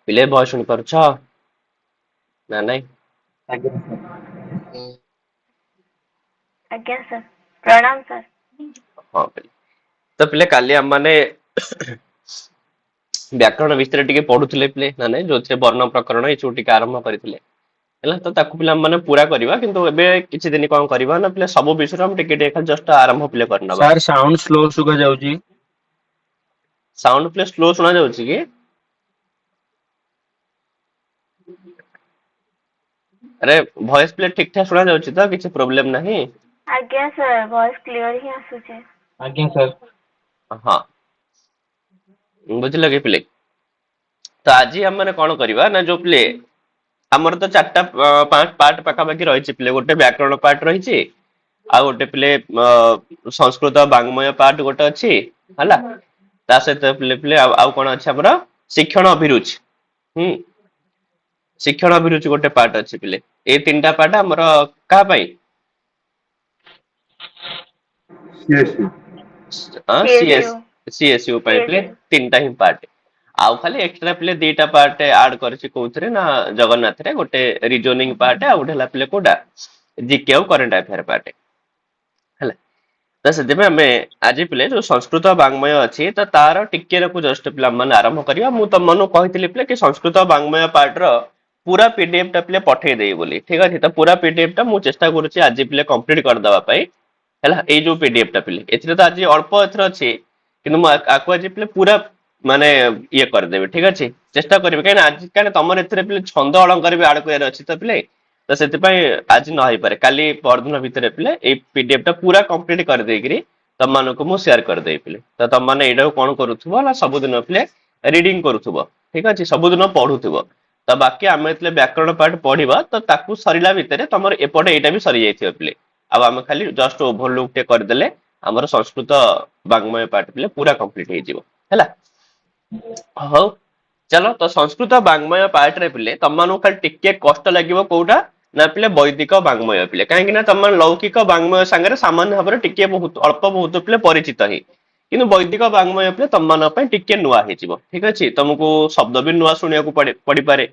ପିଲେ ଭଏସ ଶୁଣି ପାରୁଛ ନା ନାଇଁ? ଆଜ୍ଞା ଆଜ୍ଞା ସାର୍, ପ୍ରଣାମ ସାର୍। ହଁ ପିଲେ, ତ ପିଲେ କାଲି ଆମ ମାନେ ବ୍ୟାକରଣ ବିଷୟରେ ଟିକେ ପଢୁଥିଲେ ପିଲେ ନା ନାଇଁ, ଯୋଉଥିରେ ବର୍ଣ୍ଣ ପ୍ରକରଣ ଏଇ ସବୁ ଟିକେ ଆରମ୍ଭ କରିଥିଲେ ହେଲା। ତ ତାକୁ ପିଲା ମାନେ ପୁରା କରିବା, କିନ୍ତୁ ଏବେ କିଛି ଦିନ କଣ କରିବା ନା ପିଲେ ସବୁ ବିଷୟରେ ଆମେ ଟିକେ ଟିକେ ଖାଲି ଜଷ୍ଟ ଆରମ୍ଭ ପିଲେ କରିନବା। ସାର୍, ସାଉଣ୍ଡ ସ୍ଲୋ ଶୁଭା ଯାଉଛି। ସାଉଣ୍ଡ ପିଲେ ସ୍ଲୋ ଶୁଣା ଯାଉଛି କି? ଆରେ ଭଏସ ପ୍ଲେ ଠିକ ଠାକ ଶୁଣା ଯାଉଛି ତ, କିଛି ପ୍ରୋବ୍ଲେମ ନାହିଁ? ଆଜ୍ଞା ସାର୍, ଭଏସ କ୍ଲିୟର ହିଁ ଆସୁଛି। ଆଜ୍ଞା ସାର୍। ହଁ, ବୁଝିଲ କି ପିଲେ? ତ ଆଜି ଆମେ ମାନେ କଣ କରିବା ନା, ଯୋଉ ପିଲେ ଆମର ତ ଚାରିଟା ପାର୍ଟ ପାଖାପାଖି ରହିଛି ପିଲେ, ଗୋଟେ ବ୍ୟାକରଣ ପାର୍ଟ ରହିଛି, ଆଉ ଗୋଟେ ପିଲେ ସଂସ୍କୃତ ବାଙ୍ଗ୍ମୟ ପାର୍ଟ ଗୋଟେ ଅଛି ହେଲା। ତା ସହିତ ପିଲେ ପିଲେ ଆଉ କଣ ଅଛି ଆମର, ଶିକ୍ଷଣ ଅଭିରୁଚି। ହୁଁ, ଶିକ୍ଷଣ ଅଭିରୁଚି ଗୋଟେ ପାର୍ଟ ଅଛି ପିଲେ। ଏଇ ତିନିଟା ପାର୍ଟ ଆମର କାହା ପାଇଁ? ସିଏସ୍। ସିଏସୟୁ ସିଏସୟୁ ପାଇଁ ପିଲେ ସିଏସୟୁ ତିନିଟା ହିଁ ପାର୍ଟ। ଆଉ ଖାଲି ଏକ୍ସଟ୍ରା ପିଲେ ଦିଟା ପାର୍ଟ ଆଡ କରିଛି କୋଉଥିରେ ନା ଜଗନ୍ନାଥରେ, ଗୋଟେ ରିଜନିଂ ପାର୍ଟ ଆଉ ଗୋଟେ ହେଲା ପିଲେ କୋଉଟା ଜିକେ ଆଉ କରେଣ୍ଟ ଆଫେୟାର ପାର୍ଟ ହେଲା। ତ ସେଥିପାଇଁ ଆମେ ଆଜି ପିଲେ ଯୋଉ ସଂସ୍କୃତ ବାଙ୍ଗ୍ମୟ ଅଛି, ତ ତାର ଟିକେ ନାକୁ ଜଷ୍ଟ ପିଲା ମାନେ ଆରମ୍ଭ କରିବା। ମୁଁ ତମ ମାନଙ୍କୁ କହିଥିଲି ପିଲେ କି ସଂସ୍କୃତ ବାଙ୍ଗ୍ମୟ ପାର୍ଟ ର ପୁରା ପିଡିଏଫ ଟା ପିଲେ ପଠେଇଦେବି ବୋଲି, ଠିକ ଅଛି। ତ ପୁରା ପିଡିଏଫ ଟା ମୁଁ ଚେଷ୍ଟା କରୁଛି ଆଜି ପିଲେ କମ୍ପ୍ଲିଟ କରିଦବା ପାଇଁ ହେଲା। ଏଇ ଯୋଉ ପିଡିଏଫ ଟା ପିଲେ, ଏଥିରେ ତ ଆଜି ଅଳ୍ପ ଏଥର ଅଛି, କିନ୍ତୁ ମୁଁ ଆକୁ ଆଜି ପିଲେ ପୁରା ମାନେ ଇଏ କରିଦେବି, ଠିକ ଅଛି। ଚେଷ୍ଟା କରିବି, କାହିଁକି ଆଜି କାରଣ ତମର ଏଥିରେ ପିଲେ ଛନ୍ଦ ଅଳଙ୍କାର ବି ଆଡ କରିବାର ଅଛି ତ ପିଲେ, ତ ସେଥିପାଇଁ ଆଜି ନ ହେଇପାରେ, କାଲି ପରଦିନ ଭିତରେ ପିଲେ ଏଇ ପିଡିଏଫ ଟା ପୁରା କମ୍ପ୍ଲିଟ କରିଦେଇକିରି ତମମାନଙ୍କୁ ମୁଁ ସେୟାର କରିଦେବି ପିଲେ। ତ ତମମାନେ ଏଇଟାକୁ କଣ କରୁଥିବ ନା, ସବୁଦିନ ପିଲେ ରିଡିଙ୍ଗ କରୁଥିବ, ଠିକ ଅଛି, ସବୁଦିନ ପଢୁଥିବ। ତ ବାକି ଆମେ ଯେତେବେଳେ ବ୍ୟାକରଣ ପାର୍ଟ ପଢିବା, ତ ତାକୁ ସରିଲା ଭିତରେ ତମର ଏପଟେ ଏଇଟା ବି ସରିଯାଇଥିବ ପିଲେ। ଆଉ ଆମେ ଖାଲି ଜଷ୍ଟ ଓଭରଲୁକ୍ ଟେ କରିଦେଲେ ଆମର ସଂସ୍କୃତ ବାଙ୍ଗ୍ମୟ ପାର୍ଟ ପିଲେ ପୁରା କମ୍ପ୍ଲିଟ ହେଇଯିବ ହେଲା। ହଉ ଚାଲ, ତ ସଂସ୍କୃତ ବାଙ୍ଗ୍ମୟ ପାର୍ଟରେ ପିଲେ ତମମାନଙ୍କୁ ଖାଲି ଟିକେ କଷ୍ଟ ଲାଗିବ କୋଉଟା ନା ପିଲେ ବୈଦିକ ବାଙ୍ଗ୍ମୟ ପିଲେ, କାହିଁକି ନା ତମ ଲୌକିକ ବାଙ୍ଗ୍ମୟ ସାଙ୍ଗରେ ସାମାନ୍ୟ ଭାବରେ ଟିକେ ବହୁତ ଅଳ୍ପ ବହୁତ ପିଲେ ପରିଚିତ ହିଁ, କିନ୍ତୁ ବୈଦିକ ବାଙ୍ଗ୍ମୟ ପିଲେ ତମମାନଙ୍କ ପାଇଁ ଟିକେ ନୂଆ ହେଇଯିବ, ଠିକ ଅଛି। ତମକୁ ଶବ୍ଦ ବି ନୂଆ ଶୁଣିବାକୁ ପଡିପାରେ,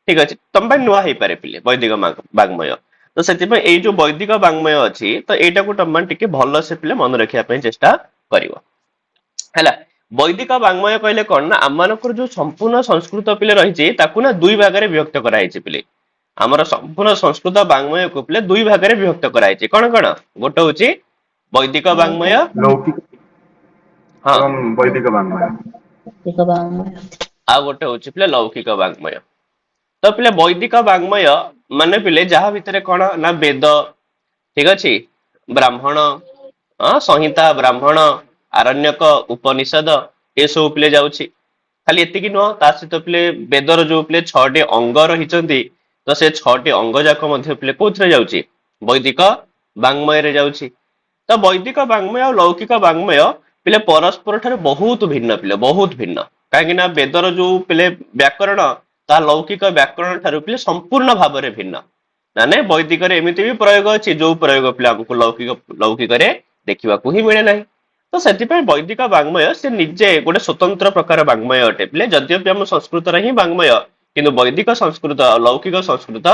ଠିକ ଅଛି, ତମ ପାଇଁ ନୂଆ ହେଇପାରେ ପିଲେ ବୈଦିକ ବାଙ୍ଗ୍ମୟ। ତ ସେଥିପାଇଁ ଏଇ ଯୋଉ ବୈଦିକ ବାଙ୍ଗ୍ମୟ ଅଛି, ତ ଏଇଟାକୁ ତମେ ଟିକେ ଭଲସେ ପିଲେ ମନେ ରଖିବା ପାଇଁ ଚେଷ୍ଟା କରିବ ହେଲା। ବୈଦିକ ବାଙ୍ଗ୍ମୟ କହିଲେ କଣ ନା, ଆମମାନଙ୍କର ଯୋଉ ସମ୍ପୂର୍ଣ୍ଣ ସଂସ୍କୃତ ପିଲେ ରହିଛି, ତାକୁ ନା ଦୁଇ ଭାଗରେ ବିଭକ୍ତ କରାଯାଇଛି ପିଲେ। ଆମର ସମ୍ପୂର୍ଣ୍ଣ ସଂସ୍କୃତ ବାଙ୍ଗ୍ମୟକୁ ପିଲେ ଦୁଇ ଭାଗରେ ବିଭକ୍ତ କରାଯାଇଛି। କଣ କଣ? ଗୋଟେ ହଉଛି ବୈଦିକ ବାଙ୍ଗ୍ମୟ, ଲୌକିକ ହଁ, ଏବଂ ବୈଦିକ ବାଙ୍ଗ୍ମୟ। ଆଉ ଗୋଟେ ହଉଛି ପିଲେ ଲୌକିକ ବାଙ୍ଗ୍ମୟ। ତ ପିଲେ ବୈଦିକ ବାଙ୍ଗ୍ମୟ ମାନେ ପିଲେ ଯାହା ଭିତରେ କଣ ନା ବେଦ, ଠିକ ଅଛି, ବ୍ରାହ୍ମଣ, ସଂହିତା, ବ୍ରାହ୍ମଣ, ଆରଣ୍ୟକ, ଉପନିଷଦ ଏସବୁ ପିଲେ ଯାଉଛି। ଖାଲି ଏତିକି ନୁହଁ, ତା ସହିତ ପିଲେ ବେଦର ଯୋଉ ପିଲେ 6ଟି ଅଙ୍ଗ ରହିଛନ୍ତି, ତ ସେ 6ଟି ଅଙ୍ଗ ଯାକ ମଧ୍ୟ ପିଲେ କୋଉଥିରେ ଯାଉଛି, ବୈଦିକ ବାଙ୍ଗ୍ମୟରେ ଯାଉଛି। ତ ବୈଦିକ ବାଙ୍ଗ୍ମୟ ଆଉ ଲୌକିକ ବାଙ୍ଗ୍ମୟ ପିଲେ ପରସ୍ପର ଠାରୁ ବହୁତ ଭିନ୍ନ ପିଲେ, ବହୁତ ଭିନ୍ନ। କାହିଁକି ନା ବେଦର ଯୋଉ ପିଲେ ବ୍ୟାକରଣ, ତାହା ଲୌକିକ ବ୍ୟାକରଣ ଠାରୁ ପିଲେ ସମ୍ପୂର୍ଣ୍ଣ ଭାବରେ ଭିନ୍ନ। ମାନେ ବୈଦିକରେ ଏମିତି ବି ପ୍ରୟୋଗ ଅଛି, ଯୋଉ ପ୍ରୟୋଗ ପିଲା ଆମକୁ ଲୌକିକରେ ଦେଖିବାକୁ ହିଁ ମିଳେ ନାହିଁ। ତ ସେଥିପାଇଁ ବୈଦିକ ବାଙ୍ଗ୍ମୟ ସେ ନିଜେ ଗୋଟେ ସ୍ୱତନ୍ତ୍ର ପ୍ରକାର ବାଙ୍ଗ୍ମୟ ଅଟେ ପିଲେ, ଯଦ୍ୟପି ଆମ ସଂସ୍କୃତର ହିଁ ବାଙ୍ଗ୍ମୟ, କିନ୍ତୁ ବୈଦିକ ସଂସ୍କୃତ ଲୌକିକ ସଂସ୍କୃତ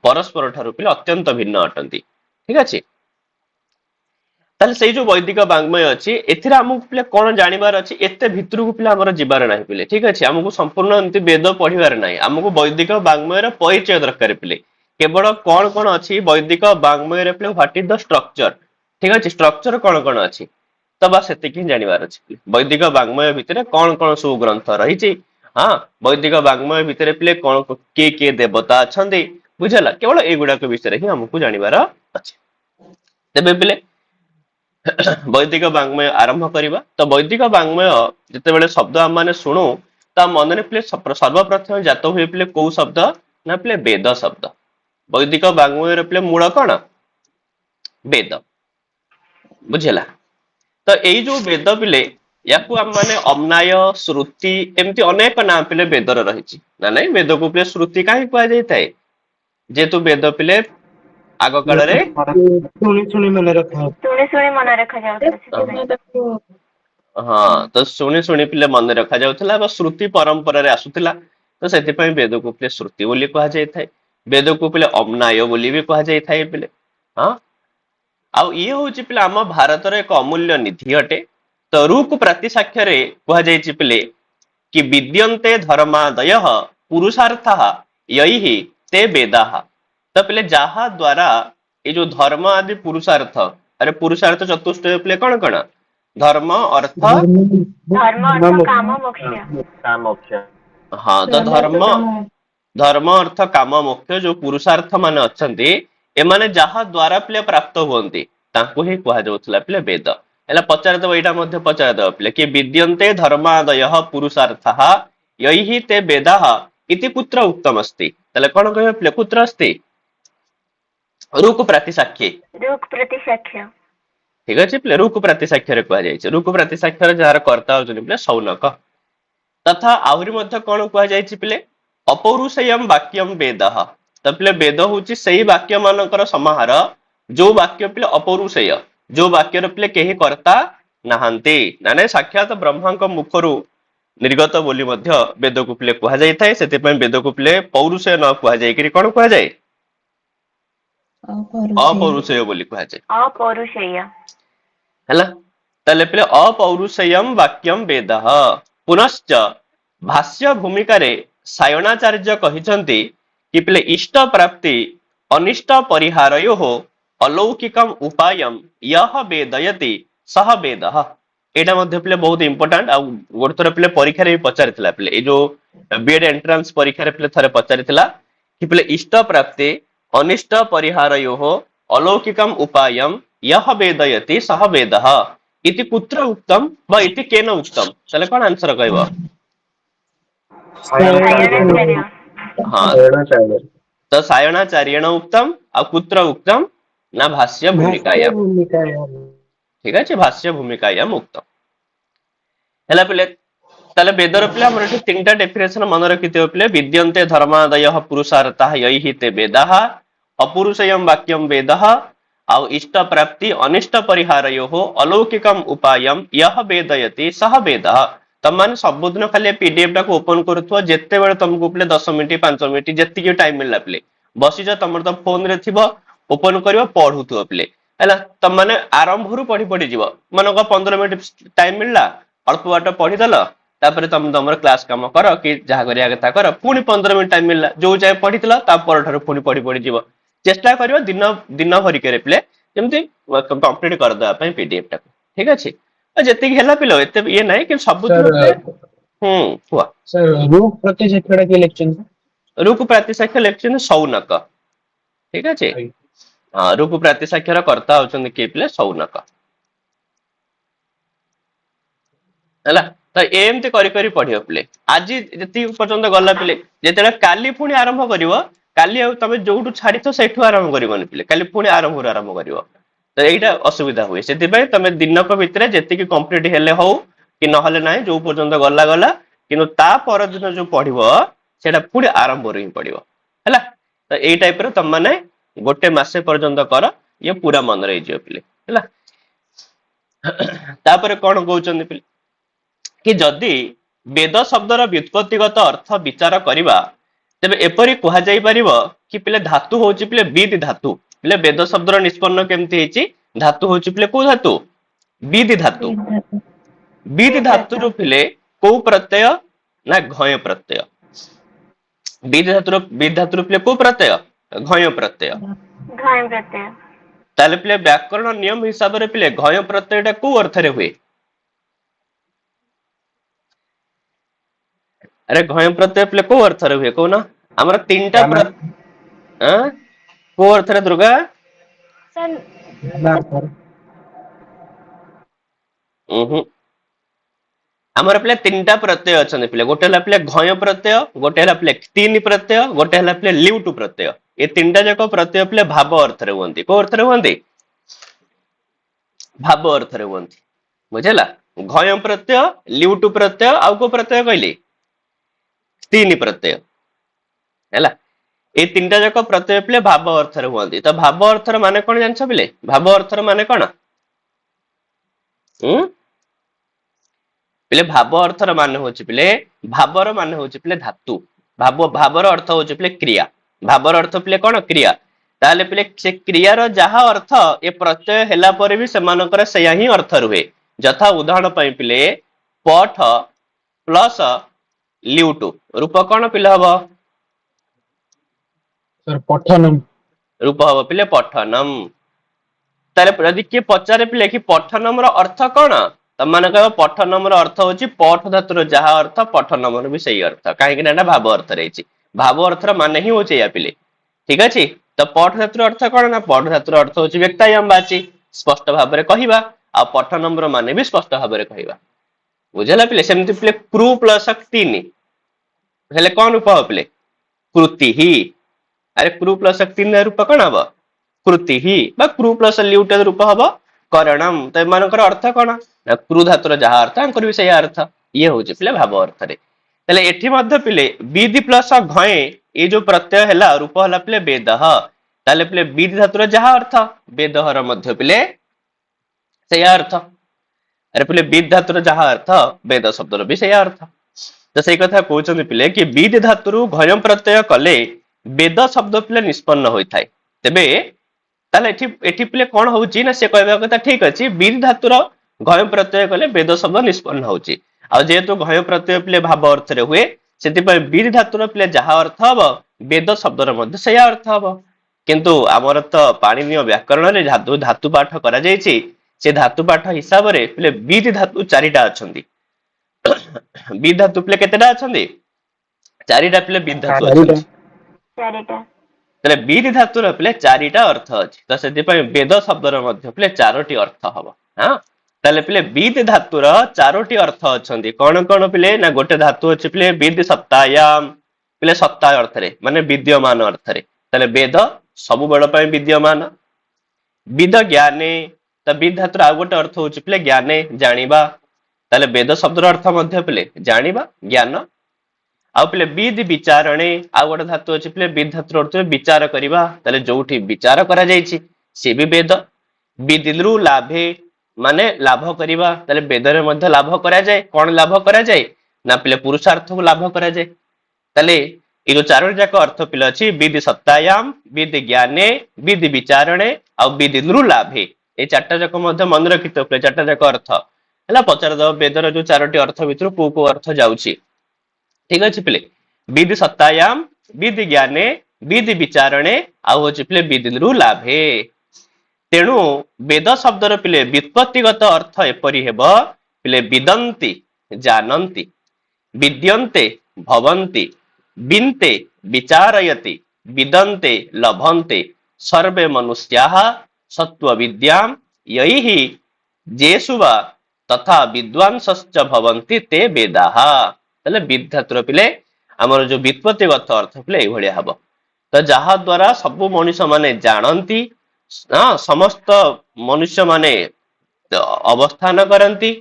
ପରସ୍ପର ଠାରୁ ପିଲେ ଅତ୍ୟନ୍ତ ଭିନ୍ନ ଅଟନ୍ତି, ଠିକ ଅଛି। ତାହେଲେ ସେଇ ଯୋଉ ବୈଦିକ ବାଙ୍ଗ୍ମୟ ଅଛି, ଏଥିରେ ଆମକୁ ପିଲେ କଣ ଜାଣିବାର ଅଛି, ଏତେ ଭିତରକୁ ପିଲା ଆମର ଯିବାର ନାହିଁ ପିଲେ, ଠିକ ଅଛି। ଆମକୁ ସମ୍ପୂର୍ଣ୍ଣ ଏମିତି ବେଦ ପଢିବାର ନାହିଁ, ଆମକୁ ବୈଦିକ ବାଙ୍ଗ୍ମୟର ପରିଚୟ ଦରକାର ପିଲେ। କେବଳ କଣ କଣ ଅଛି ବୈଦିକ ବାଙ୍ଗ୍ମୟରେ ପିଲେ, ହ୍ୱାଟ ଇଜ ଦ ଷ୍ଟ୍ରକ୍ଚର, ଠିକ ଅଛି, ଷ୍ଟ୍ରକ୍ଚର କଣ କଣ ଅଛି, ତ ବାସ୍ ସେତିକି ହିଁ ଜାଣିବାର ଅଛି। ବୈଦିକ ବାଙ୍ଗ୍ମୟ ଭିତରେ କଣ କଣ ସବୁ ଗ୍ରନ୍ଥ ରହିଛି, ହଁ, ବୈଦିକ ବାଙ୍ଗ୍ମୟ ଭିତରେ ପିଲେ କଣ କିଏ କିଏ ଦେବତା ଅଛନ୍ତି, ବୁଝିହେଲା, କେବଳ ଏଇଗୁଡାକ ବିଷୟରେ ହିଁ ଆମକୁ ଜାଣିବାର ଅଛି। ତେବେ ପିଲେ ବୈଦିକ ବାଙ୍ଗ୍ମୟ ଆରମ୍ଭ କରିବା। ତ ବୈଦିକ ବାଙ୍ଗ୍ମୟ ଯେତେବେଳେ ଶବ୍ଦ ଆମେ ମାନେ ଶୁଣୁ, ତା ମନରେ ପିଲେ ସର୍ବପ୍ରଥମେ ଜାତ ହୁଏ ପିଲେ କୋଉ ଶବ୍ଦ ନା ପିଲେ ବେଦ ଶବ୍ଦ। ବୈଦିକ ବାଙ୍ଗ୍ମୟର ପିଲେ ମୂଳ କଣ, ବେଦ, ବୁଝିହେଲା। ତ ଏଇ ଯୋଉ ବେଦ ପିଲେ, ୟାକୁ ଆମ ମାନେ ଅମ୍ନାୟ, ଶ୍ରୁତି ଏମିତି ଅନେକ ନାଁ ପିଲେ ବେଦର ରହିଛି। ନା ନାଇଁ, ବେଦକୁ ପିଲେ ଶ୍ରୁତି କାହିଁ କୁହାଯାଇଥାଏ, ଯେହେତୁ ବେଦ ପିଲେ ଆଗ କାଳରେ ଶୁଣି ଶୁଣି ମନେ ରଖା ଶୁଣି ଶୁଣି ମନେ ରଖାଯାଉଥିଲା ସେଥିପାଇଁ। हाँ तो शुणी शुणी पिले मन रखा जाउथला बा श्रुति परंपरा रे आसुथिला तो सेति वेद को पिले श्रुति बोली कहा जाय थाए वेद को पिले अमनाय बोली भी कहा जाय थाए पिले हाँ आउ ये होची पिले आम भारत रे एक अमूल्य निधि अटे तो रुक प्रतिसाक्ष्य रे कहा जाय पिले कि विद्यन्ते धर्मादय पुरुषार्थ यही ते वेदाः तो पिले जहा द्वारा ये जो धर्म आदि पुरुषार्थ अरे पुरुषार्थ चतुष्टय पिले कौन कौन धर्म अर्थ धर्म अर्थ काम मोक्ष काम ऑप्शन हाँ तो धर्म अर्थ काम मोक्ष जो पुरुषार्थ मान अच्छंती एमाने जहा द्वारा पिले प्राप्त हुअन्ति तांको ही कहा जाउथला पिले वेद एला पचार दब एटा मध्य पचार दब पिले कि विद्यन्ते धर्मादयः पुरुषार्थः यैहि ते वेदाः इति कुत्र उक्तम अस्ति तले कोन कहबे पिले कुत्र अस्ति रुक प्रतिसाक्ष्ये रुक प्रतिसाक्ष्य ठीक अछि पिले रुक प्रतिसाक्ष्य रे कहा जायछि रुक प्रतिसाक्ष्य रे जार कर्ता होजनि पिले सौनक तथा आहुरी मध्य कोन कहा जायछि पिले अपौरुषेयम वाक्यम वेदः त पिले वेद होछि सेही वाक्य मानकर समाहार जो वाक्य पिले अपौरुषेय जो वाक्य रे पिले केही कर्ता नाहंती नाने साक्षात ब्रह्मांक मुखरु निर्गत बोली मध्य वेद को पिले कहा जाय थाए सेति पय वेद को पिले पौरुषेय न कहा जाय कि कोन कहा जाय अपौरुषेय बोली कहा जाय अपौरुषेय हैला तले पिले अपौरुषेयम वाक्यम वेदः पुनश्च भाष्य भूमिका रे सायणाचार्य कहिसंती कि पिले इष्ट प्राप्ति अनिष्ट परिहारयो अलौकिकम उपायम यह वेदयति सह वेदः एटा मध्य पिले बहुत इंपोर्टेंट आ गोरथर पिले परीक्षा रे पचारितला पिले ए जो बीएड एंट्रेंस परीक्षा रे पिले थरे पचारितला कि पिले इष्ट प्राप्ति अनिष्ट परिहारयो अलौकिकम उपायम यह वेदयति सह वेदः इति कुत्र उक्तम व इति केन उक्तम तले कोन आंसर कहबो सायणाचार्य हाँ तो सायणाचार्येण उक्तम आ कुत्र उक्तम ना भाष्य भूमिकायाम ठीक अछि भाष्य भूमिकायाम उक्तम हैला पिले तले वेदर पिले हमर एठी तीनटा डेफिनेशन मन रखिते पिले विद्यन्ते धर्मादयः पुरुषार्थः यैहि ते वेदाः अपुरुषेयम वाक्यम वेदः आउ इष्ट प्राप्ति अनिष्ट परिहारयो अलौकिकम उपायम यह वेदयति सह वेदः तमान सबुदिन खाली पीडीएफ टाको ओपन करूथो जेते बेले तुमको पिले 10 मिनिट 5 मिनिट जेति के टाइम मिलला पिले बसी जा तमर तो फोन रे थिबो ओपन करियो पढुथो पिले हैला तम माने आरंभ रु पढी पढी जीवो मन को 15 मिनिट टाइम मिलला अल्प बाट पढी दल तापर तुम तमर क्लास काम कर कि जहा करिया कथा कर पुनी 15 मिनिट टाइम मिलला जो जाय पढितला ता पर ठारो पुनी पढी पढी जीवो चेष्टा करियो दिन दिन भरि करे पिले जेमति कंप्लीट कर दवा पई पीडीएफ टाको ठीक अछि जेति हेला पिलो एते ये नाही कि सब हुआ सर रूप प्रतिशेखड़ा के इलेक्शन रूप प्रतिसाक्ष्य लेक्चन सौनक ठीक अछि हां रूप प्रतिसाक्ष्यर कर्ता होचन के पिले सौनक हला तो एमते करी करी पढियो पिले आज जति पर्यंत गल्ला पिले जेतेला काली पुणी आरंभ करिवो काली तमे जोटू छाडितो सेठू आरंभ करिवोनी पिले काली पुणी आरंभ करिवो तो एटा असुविधा हुए सेति पय तमे दिनक भितरे जेति कि कंप्लीट हेले हो कि न हले नाही जो पर्यंत गल्ला गल्ला किनु ता पर दिन जो पढिवो सेटा पुणी आरंभ रे पढिवो हला तो एई टाइप रो तम माने गोटे मासे पर्यंत कर ये पूरा मन रही जियो पिले हला तापर कोन कहउचन पिले कि जदि वेद शब्दर व्युत्पत्तिगत अर्थ विचार करिबा तबे एपरि कहा जाई परिबो कि पिले धातु होची पिले विधि धातु पिले वेद शब्दर निष्पन्न केमति हेची धातु होची पिले को धातु विधि धातु विधि धातु रो पिले को प्रत्यय ना घय प्रत्यय विधि धातु रो पिले को प्रत्यय घय प्रत्यय ताले पिले व्याकरण नियम हिसाब रे पिले घय प्रत्ययटा को अर्थ रे हुए अरे घय प्रत्यय पिले को अर्थ रे हुए कोना हमरा तीनटा को अर्थ रे दुर्गा हमर पिले तीनटा प्रत्यय अछन पिले गोटे हला पिले घय प्रत्यय गोटे हला पिले तीन प्रत्यय गोटे हला पिले लिउटु प्रत्यय ए तीनटा जाको प्रत्यय पिले भाव अर्थ रे होंती को अर्थ रे होंती भाव अर्थ रे होंती बुझला घय प्रत्यय लिउटु प्रत्यय आ को प्रत्यय कहली तीन प्रत्यय हैला ए तीनटा जाको प्रत्यय पिले भाव अर्थ रे होंती तो भाव अर्थ रे माने कोन जानछ पिले भाव अर्थ रे माने कोन ପିଲେ ଭାବ ଅର୍ଥର ମାନେ ହଉଛି ପିଲେ ଭାବର ମାନେ ହଉଛି ପିଲେ ଧାତୁ ଭାବର ଅର୍ଥ ହଉଛି ପିଲେ କ୍ରିୟା ଭାବର ଅର୍ଥ ପିଲେ କଣ କ୍ରିୟା ତାହେଲେ ପିଲେ ସେ କ୍ରିୟାର ଯାହା ଅର୍ଥ ଏ ପ୍ରତ୍ୟୟ ହେଲା ପରେ ବି ସେମାନଙ୍କର ସେଇଆ ହିଁ ଅର୍ଥ ରୁହେ ଯଥା ଉଦାହରଣ ପାଇଁ ପିଲେ ପଠ ପ୍ଲସ ଲ୍ୟୁଟୁ ରୂପ କଣ ପିଲେ ହବ सर पठनम ରୂପ ହବ ପିଲେ ପଠନମ ତାହେଲେ ଯଦି କିଏ ପଚାରେ ପିଲେ କି ପଠନମର ଅର୍ଥ କଣ ତମାନେ କହିବ ପଠନମର ଅର୍ଥ ହଉଛି ପଠ ଧାତୁର ଯାହା ଅର୍ଥ ପଠନମର ବି ସେଇ ଅର୍ଥ କାହିଁକି ନା ଏଟା ଭାବ ଅର୍ଥରେ ହେଇଛି ଭାବ ଅର୍ଥର ମାନେ ହିଁ ହଉଛି ଏଇଆ ପିଲେ ଠିକ ଅଛି ତ ପଠ ଧାତୁର ଅର୍ଥ କଣ ନା ପଠ ଧାତୁର ଅର୍ଥ ହଉଛି ବ୍ୟକ୍ତାୟାମ ବାଚି ସ୍ପଷ୍ଟ ଭାବରେ କହିବା ଆଉ ପଠନମର ମାନେ ବି ସ୍ପଷ୍ଟ ଭାବରେ କହିବା ବୁଝିଲା ପିଲେ ସେମିତି ପିଲେ କ୍ରୁ ପ୍ଲସ 3 ହେଲେ କଣ ରୂପ ହବ ପିଲେ କୃତି ହି ଆରେ କ୍ରୁ ପ୍ଲସ 3 ରୂପ କଣ ହବ କୃତି ହି ବା କ୍ରୁ ପ୍ଲସ ଲ୍ୟୁଟ ରୂପ ହବ କରଣମ ତ ଏମାନଙ୍କର ଅର୍ଥ କଣ ନା କ୍ରୁ ଧାତୁର ଯାହା ଅର୍ଥ ଆଙ୍କର ବି ସେଇଆ ଅର୍ଥ ଇଏ ହଉଛି ପିଲେ ଭାବ ଅର୍ଥରେ ତାହେଲେ ଏଠି ମଧ୍ୟ ପିଲେ ବିଧି ପ୍ଲସ ଘଏ ଏଇ ଯୋଉ ପ୍ରତ୍ୟୟ ହେଲା ରୂପ ହେଲା ପିଲେ ବେଦହ ତାହେଲେ ପିଲେ ବିଧି ଧାତୁର ଯାହା ଅର୍ଥ ବେଦହର ମଧ୍ୟ ପିଲେ ସେଇଆ ଅର୍ଥ ଆରେ ପିଲେ ବିଦ୍ ଧାତୁର ଯାହା ଅର୍ଥ ବେଦ ଶବ୍ଦର ବି ସେଇଆ ଅର୍ଥ ତ ସେଇ କଥା କହୁଛନ୍ତି ପିଲେ କି ବିଦ୍ ଧାତୁରୁ ଘୟଂ ପ୍ରତ୍ୟୟ କଲେ ବେଦ ଶବ୍ଦ ପିଲେ ନିଷ୍ପନ୍ନ ହୋଇଥାଏ ତେବେ ତାହେଲେ ଏଠି ଏଠି ପିଲେ କଣ ହଉଛି ନା ସେ କହିବା କଥା ଠିକ ଅଛି ବିଦ୍ ଧାତୁର ଘୟ ପ୍ରତ୍ୟୟ କଲେ ବେଦ ଶବ୍ଦ ନିଷ୍ପନ୍ନ ହଉଛି ଆଉ ଯେହେତୁ ଘୟ ପ୍ରତ୍ୟୟ ପିଲେ ଭାବ ଅର୍ଥରେ ହୁଏ ସେଥିପାଇଁ ବିଦ୍ ଧାତୁର ପିଲେ ଯାହା ଅର୍ଥ ହବ ବେଦ ଶବ୍ଦର ମଧ୍ୟ ସେଇଆ ଅର୍ଥ ହବ କିନ୍ତୁ ଆମର ତ ପାଣିନୀୟ ବ୍ୟାକରଣରେ ଧାତୁ ପାଠ କରାଯାଇଛି ସେ ଧାତୁ ପାଠ ହିସାବରେ ପିଲେ ବିଦ୍ ଧାତୁ 4ଟା ଅଛନ୍ତି ବିଦ୍ ଧାତୁ ପିଲେ କେତେଟା ଅଛନ୍ତି 4ଟା ପିଲେ ବିଦ୍ ଧାତୁ ଅଛନ୍ତି ଚାରିଟା ତାହେଲେ ବିଦ୍ ଧାତୁର ପିଲେ 4ଟା ଅର୍ଥ ଅଛି ତ ସେଥିପାଇଁ ବେଦ ଶବ୍ଦର ମଧ୍ୟ ପିଲେ 4ଟି ଅର୍ଥ ହବ ହଁ ତାହେଲେ ପିଲେ ବିଦ୍ ଧାତୁର 4ଟି ଅର୍ଥ ଅଛନ୍ତି କଣ କଣ ପିଲେ ନା ଗୋଟେ ଧାତୁ ଅଛି ପିଲେ ବିଦ୍ ସତ୍ତାୟାମ ପିଲେ ସତ୍ତା ଅର୍ଥରେ ମାନେ ବିଦ୍ୟମାନ ଅର୍ଥରେ ତାହେଲେ ବେଦ ସବୁବେଳ ପାଇଁ ବିଦ୍ୟମାନ ବିଦ ଜ୍ଞାନେ ତ ବିଦ୍ ଧାତୁର ଆଉ ଗୋଟେ ଅର୍ଥ ହଉଛି ପିଲେ ଜ୍ଞାନେ ଜାଣିବା ତାହେଲେ ବେଦ ଶବ୍ଦର ଅର୍ଥ ମଧ୍ୟ ପିଲେ ଜାଣିବା ଜ୍ଞାନ ଆଉ ପିଲେ ବିଦ୍ ବିଚାରଣେ ଆଉ ଗୋଟେ ଧାତୁ ଅଛି ପିଲେ ବିଦ୍ ଧାତୁର ଅର୍ଥ ବିଚାର କରିବା ତାହେଲେ ଯୋଉଠି ବିଚାର କରାଯାଇଛି ସେ ବି ବେଦ ବିଦିଲୁ ଲାଭେ ମାନେ ଲାଭ କରିବା ତାହେଲେ ବେଦରେ ମଧ୍ୟ ଲାଭ କରାଯାଏ କଣ ଲାଭ କରାଯାଏ ନା ପିଲେ ପୁରୁଷାର୍ଥକୁ ଲାଭ କରାଯାଏ ତାହେଲେ ଏଇ ଯୋଉ 4ଟି ଯାକ ଅର୍ଥ ପିଲା ଅଛି ବିଦ୍ ସତ୍ତାୟାମ ବିଦ୍ ଜ୍ଞାନେ ବିଦ୍ ବିଚାରଣେ ଆଉ ବିଦ୍ ନୃଲାଭେ ଏଇ 4ଟା ଯାକ ମଧ୍ୟ ମନେ ରଖିଥିବ ପିଲେ 4ଟା ଯାକ ଅର୍ଥ ହେଲା ପଚାରିଦବ ବେଦର ଯୋଉ 4ଟି ଅର୍ଥ ଭିତରୁ କୋଉ କୋଉ ଅର୍ଥ ଯାଉଛି ଠିକ ଅଛି ପିଲେ ବିଦ୍ ସତ୍ତାୟାମ ବିଦ୍ ଜ୍ଞାନେ ବିଦ୍ ବିଚାରଣେ ଆଉ ହଉଛି ପିଲେ ବିଦ୍ ନୃଲାଭେ ତେଣୁ ବେଦ ଶବ୍ଦର ପିଲେ ବ୍ୟୁତ୍ପତ୍ତିଗତ ଅର୍ଥ ଏପରି ହେବ ପିଲେ ବିଦନ୍ତି ଜାନନ୍ତି ବିଦ୍ୟନ୍ତେ ଭବନ୍ତି ବିନ୍ତେ ବିଚାରୟତି ବିଦନ୍ତେ ଲଭନ୍ତେ ସର୍ବେ ମନୁଷ୍ୟାଃ ସତ୍ତ୍ୱ ବିଦ୍ୟାମ୍ ୟୈଃ ଯେଷୁ ବା ତଥା ବିଦ୍ୱାଂସଶ୍ଚ ଭବନ୍ତି ତେ ବେଦାଃ ତାହେଲେ ବିଦ୍ ଧାତୁର ପିଲେ ଆମର ଯୋଉ ବ୍ୟୁତ୍ପତ୍ତିଗତ ଅର୍ଥ ପିଲେ ଏଇଭଳିଆ ହବ ତ ଯାହା ଦ୍ୱାରା ସବୁ ମଣିଷ ମାନେ ଜାଣନ୍ତି ସମସ୍ତ ମନୁଷ୍ୟ ମାନେ ଅବସ୍ଥାନ କରନ୍ତି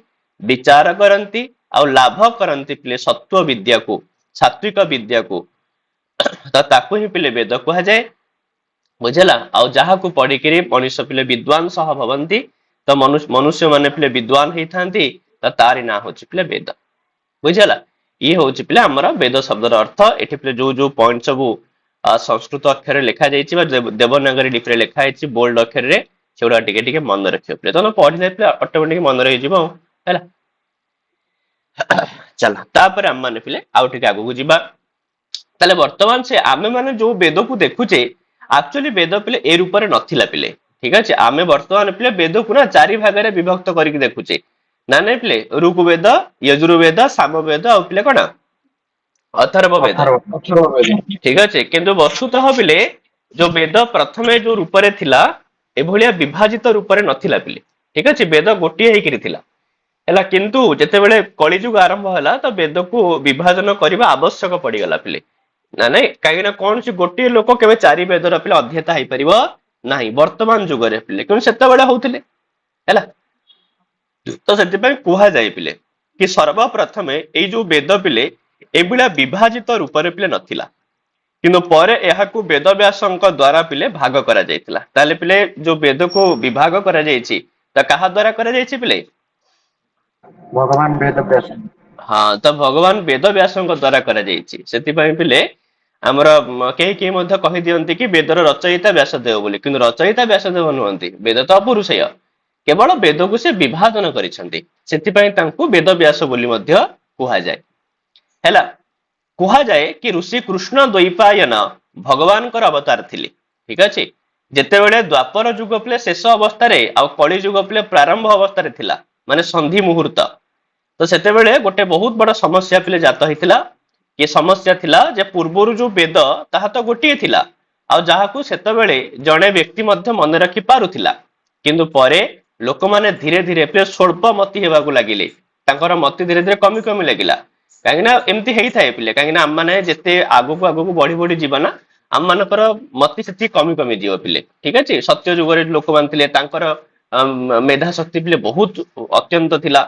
ବିଚାର କରନ୍ତି ଆଉ ଲାଭ କରନ୍ତି ପିଲେ ସତ୍ତ୍ୱ ବିଦ୍ୟାକୁ ସାତ୍विକ ବିଦ୍ୟାକୁ ତ ତାକୁ ହିଁ ପିଲେ ବେଦ କୁହାଯାଏ ବୁଝିଲା ଆଉ ଯାହାକୁ ପଢିକିରି ମଣିଷ ପିଲେ ବିଦ୍ୱାନ ସହ ଭବନ୍ତି ତ ମନୁଷ୍ୟ ମାନେ ପିଲେ ବିଦ୍ୱାନ ହେଇଥାନ୍ତି ତ ତାରି ନାଁ ହଉଛି ପିଲେ ବେଦ ବୁଝିଲା ଇଏ ହଉଛି ପିଲେ ଆମର ବେଦ ଶବ୍ଦର ଅର୍ଥ ଏଠି ପିଲେ ଯୋଉ ଯୋଉ ପଏଣ୍ଟ ସବୁ ସଂସ୍କୃତ ଅକ୍ଷରରେ ଲେଖା ଯାଇଛି ବା ଦେବନାଗରୀ ଲିପିରେ ଲେଖା ହେଇଛି ବୋଲ୍ଡ ଅକ୍ଷରରେ ସେଗୁଡା ଟିକେ ଟିକେ ମନେ ରଖିବ ପିଲେ ତମେ ପଢିଲେ ପିଲେ ଅଟୋମେଟିକ ମନେ ରହିଯିବ ଆଉ ହେଲା ଚାଲ ତାପରେ ଆମେ ମାନେ ପିଲେ ଆଉ ଟିକେ ଆଗକୁ ଯିବା ତାହେଲେ ବର୍ତ୍ତମାନ ସେ ଆମେ ମାନେ ଯୋଉ ବେଦକୁ ଦେଖୁଛେ ଆକ୍ଚୁଆଲି ବେଦ ପିଲେ ଏ ରୂପରେ ନଥିଲା ପିଲେ ଠିକ ଅଛି ଆମେ ବର୍ତ୍ତମାନ ପିଲେ ବେଦକୁ ନା 4 ଭାଗରେ ବିଭକ୍ତ କରିକି ଦେଖୁଛେ ନା ନାଇଁ ପିଲେ ଋଗ୍ବେଦ ଯଜୁର୍ବେଦ ସାମବେଦ ଆଉ ପିଲେ କଣ ଅଥର୍ବ ବେଦ ଠିକ ଅଛି କିନ୍ତୁ ବସ୍ତୁତଃ ପିଲେ ଯୋଉ ବେଦ ପ୍ରଥମେ ଯୋଉ ରୂପରେ ଥିଲା ଏଭଳିଆ ବିଭାଜିତ ରୂପରେ ନଥିଲା ପିଲେ ଠିକ ଅଛି ବେଦ ଗୋଟିଏ ହେଇକିରି ଥିଲା ହେଲା କିନ୍ତୁ ଯେତେବେଳେ କଳିଯୁଗ ଆରମ୍ଭ ହେଲା ତ ବେଦକୁ ବିଭାଜନ କରିବା ଆବଶ୍ୟକ ପଡିଗଲା ପିଲେ ନା ନାଇଁ କାହିଁକି ନା କୌଣସି ଗୋଟିଏ ଲୋକ କେବେ 4 ବେଦର ପିଲେ ଅଧ୍ୟେତା ହେଇପାରିବ ନାହିଁ ବର୍ତ୍ତମାନ ଯୁଗରେ ପିଲେ କିନ୍ତୁ ସେତେବେଳେ ହଉଥିଲେ ହେଲା ତ ସେଥିପାଇଁ କୁହାଯାଏ ପିଲେ କି ସର୍ବପ୍ରଥମେ ଏଇ ଯୋଉ ବେଦ ପିଲେ ଏଭଳିଆ ବିଭାଜିତ ରୂପରେ ପିଲେ ନଥିଲା କିନ୍ତୁ ପରେ ଏହାକୁ ବେଦବ୍ୟାସଙ୍କ ଦ୍ଵାରା ପିଲେ ଭାଗ କରାଯାଇଥିଲା ତାହେଲେ ପିଲେ ଯୋଉ ବେଦକୁ ବିଭାଗ କରାଯାଇଛି ତ କାହା ଦ୍ଵାରା କରାଯାଇଛି ପିଲେ भगवान वेद व्यास हाँ तो भगवान वेद व्यास द्वारा करा जाइछि सेति पई पिले ଆମର କେହି କେହି ମଧ୍ୟ କହିଦିଅନ୍ତି କି ବେଦର ରଚୟିତା ବ୍ୟାସଦେବ ବୋଲି କିନ୍ତୁ ରଚୟିତା ବ୍ୟାସଦେବ ନୁହନ୍ତି ବେଦ ତ ଅପୁରୁଷେୟ କେବଳ ବେଦକୁ ସେ ବିଭାଜନ କରିଛନ୍ତି ସେଥିପାଇଁ ତାଙ୍କୁ ବେଦ ବ୍ୟାସ ବୋଲି ମଧ୍ୟ କୁହାଯାଏ ହେଲା କୁହାଯାଏ କି ଋଷି କୃଷ୍ଣ ଦ୍ୱୈପାୟନ ଭଗବାନଙ୍କର ଅବତାର ଥିଲେ ଠିକ ଅଛି ଯେତେବେଳେ ଦ୍ୱାପର ଯୁଗ ପିଲେ ଶେଷ ଅବସ୍ଥାରେ ଆଉ କଳି ଯୁଗ ପିଲେ ପ୍ରାରମ୍ଭ ଅବସ୍ଥାରେ ଥିଲା ମାନେ ସନ୍ଧି ମୁହୂର୍ତ୍ତ ତ ସେତେବେଳେ ଗୋଟେ ବହୁତ ବଡ ସମସ୍ୟା ପିଲେ ଜାତ ହେଇଥିଲା ये समस्या थिला जे पूर्वरु जो वेद ताहा तो गोटिए थिला आ जहाकू सेतबेले जणे व्यक्ति मध्य मन रखि पारुथिला किंतु परे लोक माने धीरे धीरे पे स्वल्प मति हेबाकू लागिले तांकर मति धीरे धीरे कमी कमी लागिला काहेना एम्ति हेई थाए पिले काहेना हम माने जेते आगु बढ़ी बढ़ी जीवना हम मानकर मति सेति कमी कमी जीव पिले ठीक अछि सत्य युग रे लोक मान थिले तांकर मेधा शक्ति पिले बहुत अत्यंत थिला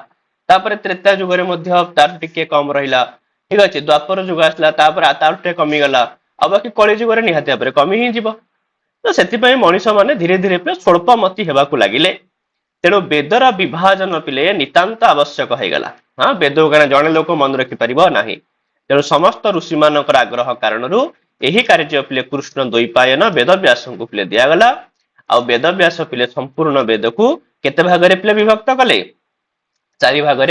तापरे त्रेता युग रे मध्य तार टिके कम रहिला ठीक अच्छे द्वापर जुग आसला तापर कमी गला अब बाकी कली जुगर निहाती भाव कमी ही जीव तो से मनीष मैंने धीरे धीरे स्वल्प मति हेबाकू लगिले तेणु वेदर विभाजन पिले नितांत आवश्यक होगला हाँ वेद जड़े लोक मन रखिपर ना तेणु समस्त ऋषि मान आग्रह कारण यही कार्य पिले कृष्ण द्वैपायन वेद व्यास को पिले दिगला आ वेद व्यास पिले संपूर्ण वेद को केते भाग पिले विभक्त कले चारि भाग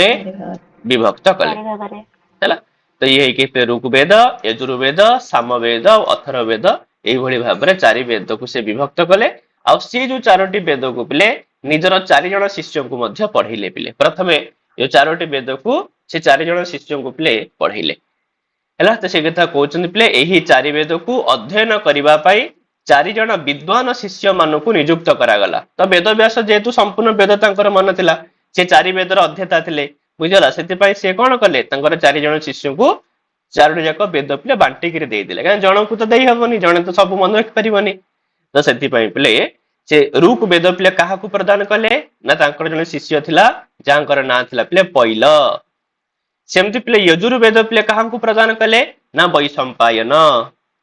विभक्त कले है तो ये कि ऋग्वेद यजुर्वेद सामवेद और अथर्ववेद यही भाव में चारि वेद को से विभक्त कले आ सी जो चारोटी वेद को पिले निजर चारि जण शिष्य को मध्य पढ़ेले पिले प्रथमे ये चारोटी वेद को से चारि जण शिष्य को पिले पढ़ेले हैला तो से कथा कहउछन पिले एही चारि वेद को अध्ययन करिबा पई चारि जण विद्वान शिष्य मान को नियुक्त करागला तो वेद व्यास जेहेतु संपूर्ण वेद तांकर मन थिला से चारि वेदर अध्येता थिले बुझला से से कौन कले चारि जण शिष्य को चारोटी जाक वेद पिले बांटिक देदेले कहीं जन को तो दे हेबनी जने तो सब मन रखि परिबनी तो से पिले से ऋक वेद पिले क्या प्रदान कले ना जन शिष्य थिला जहाँकर ना थिला पिले पैल सेमती पिले यजुर्वेद पिले क्या प्रदान कले ना वैशंपायन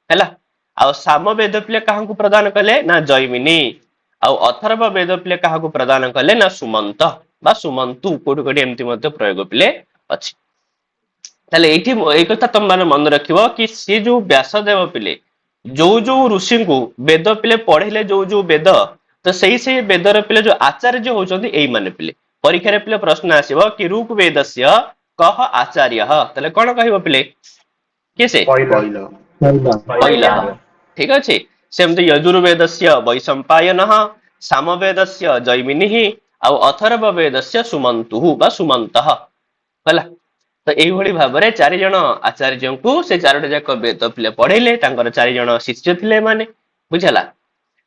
हैला आ साम वेद पिले क्या प्रदान कले ना जैमिनी आ अथर्व वेद पिले क्या प्रदान कले ना सुमंत बा सुमंतु कोटि कोटि एमती मध्य प्रयोग पिले अछि ताले एठी एक कथा तुम माने मन रखिबो कि से जो व्यासदेव पिले जो जो ऋषि को वेद पिले पढ़िले जो जो वेद तो सही वेदर पिले जो आचार्य होचंदी एई माने पिले परीक्षा रे पिले प्रश्न आसीबो कि ऋक वेदस्य कह आचार्य ताले कोन कहिबो पिले केसे पहिला ठीक अछि सेमते यजुर्वेदस्य वैशंपायनः सामवेदस्य जैमिनिः आ अथर्व वेदस्य सुमंतु बा सुमंतः होला तो यही भाव में चारि जण आचार्य को से चारोटी जाक वेद पिले पढ़ेले चारि जण शिष्य थिले माने बुझला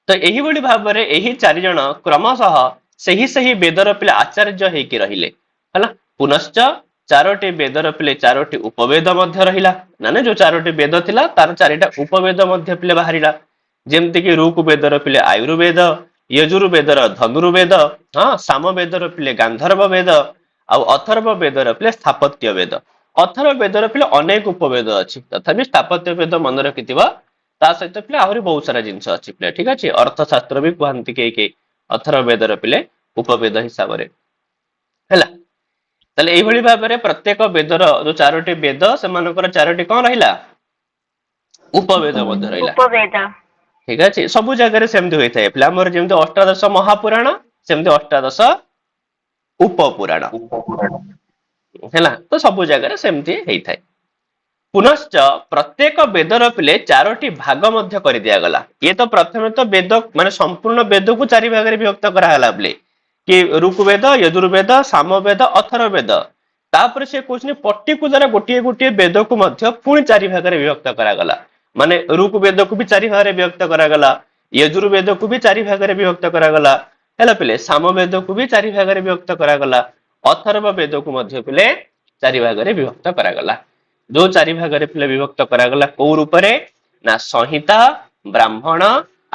तो यही भाव में यही चारि जण क्रमशः सही वेदर पिले आचार्य हेकि रहिले हला पुनश्च चारोटी वेदर पिले चारोटी उपवेद मध्य रहिला ना जो चारोटी वेद थिला तार चारिटा उपवेद मध्य पिले बाहरिला जेमति कि ऋक वेदर पिले आयुर्वेद यजुर्वेदर धनुर्वेद हाँ सामवेदर पिले गांधर्व वेद आ अथर्व वेदर पिले स्थापत्य वेद अथर्व वेदर पिले अनेक उपवेद अछि तथापि स्थापत्य वेद मन रखिथिबा ता सहित पिले आहुरी बहुत सारा जिंस अछि पिले ठीक अछि अर्थशास्त्र भी कहंती के अथर्व वेदर पिले उपवेद हिसाब रे हैला तले एही भली भाव रे प्रत्येक वेदर जो चारोटी वेद से मानकर चारोटी कोन रहिला उपवेद मध्य रहिला उपवेद ठीक अछि सब जगह रे सेमति होई थाए पिले हमर जेमति अष्टादश महापुराण सेमति अष्टादश उपपुराण है तो सब जगह सेमती होता है पुनश्च प्रत्येक वेदर पिले चारोटी भाग मध्य कर दिया गला ये तो प्रथम तो वेद माने संपूर्ण वेद को चारि भाग रे विभक्त करागला पिले कि ऋग्वेद यजुर्वेद सामवेद अथर्ववेद तापर से कहछन पर्टिकुलर गोटे गोटे वेद को मध्य पुणी चारि भाग रे विभक्त करागला माने ऋग्वेद को भी चारि भाग रे विभक्त करागला यजुर्वेद को भी चारि भाग रे विभक्त करागला हैला पिले सामवेद को भी चारि भाग रे विभक्त करागला अथर्व वेद को मध्य पिले चारि भाग रे विभक्त करागला जो चारि भाग रे पिले विभक्त करागला को रूप रे ना संहिता ब्राह्मण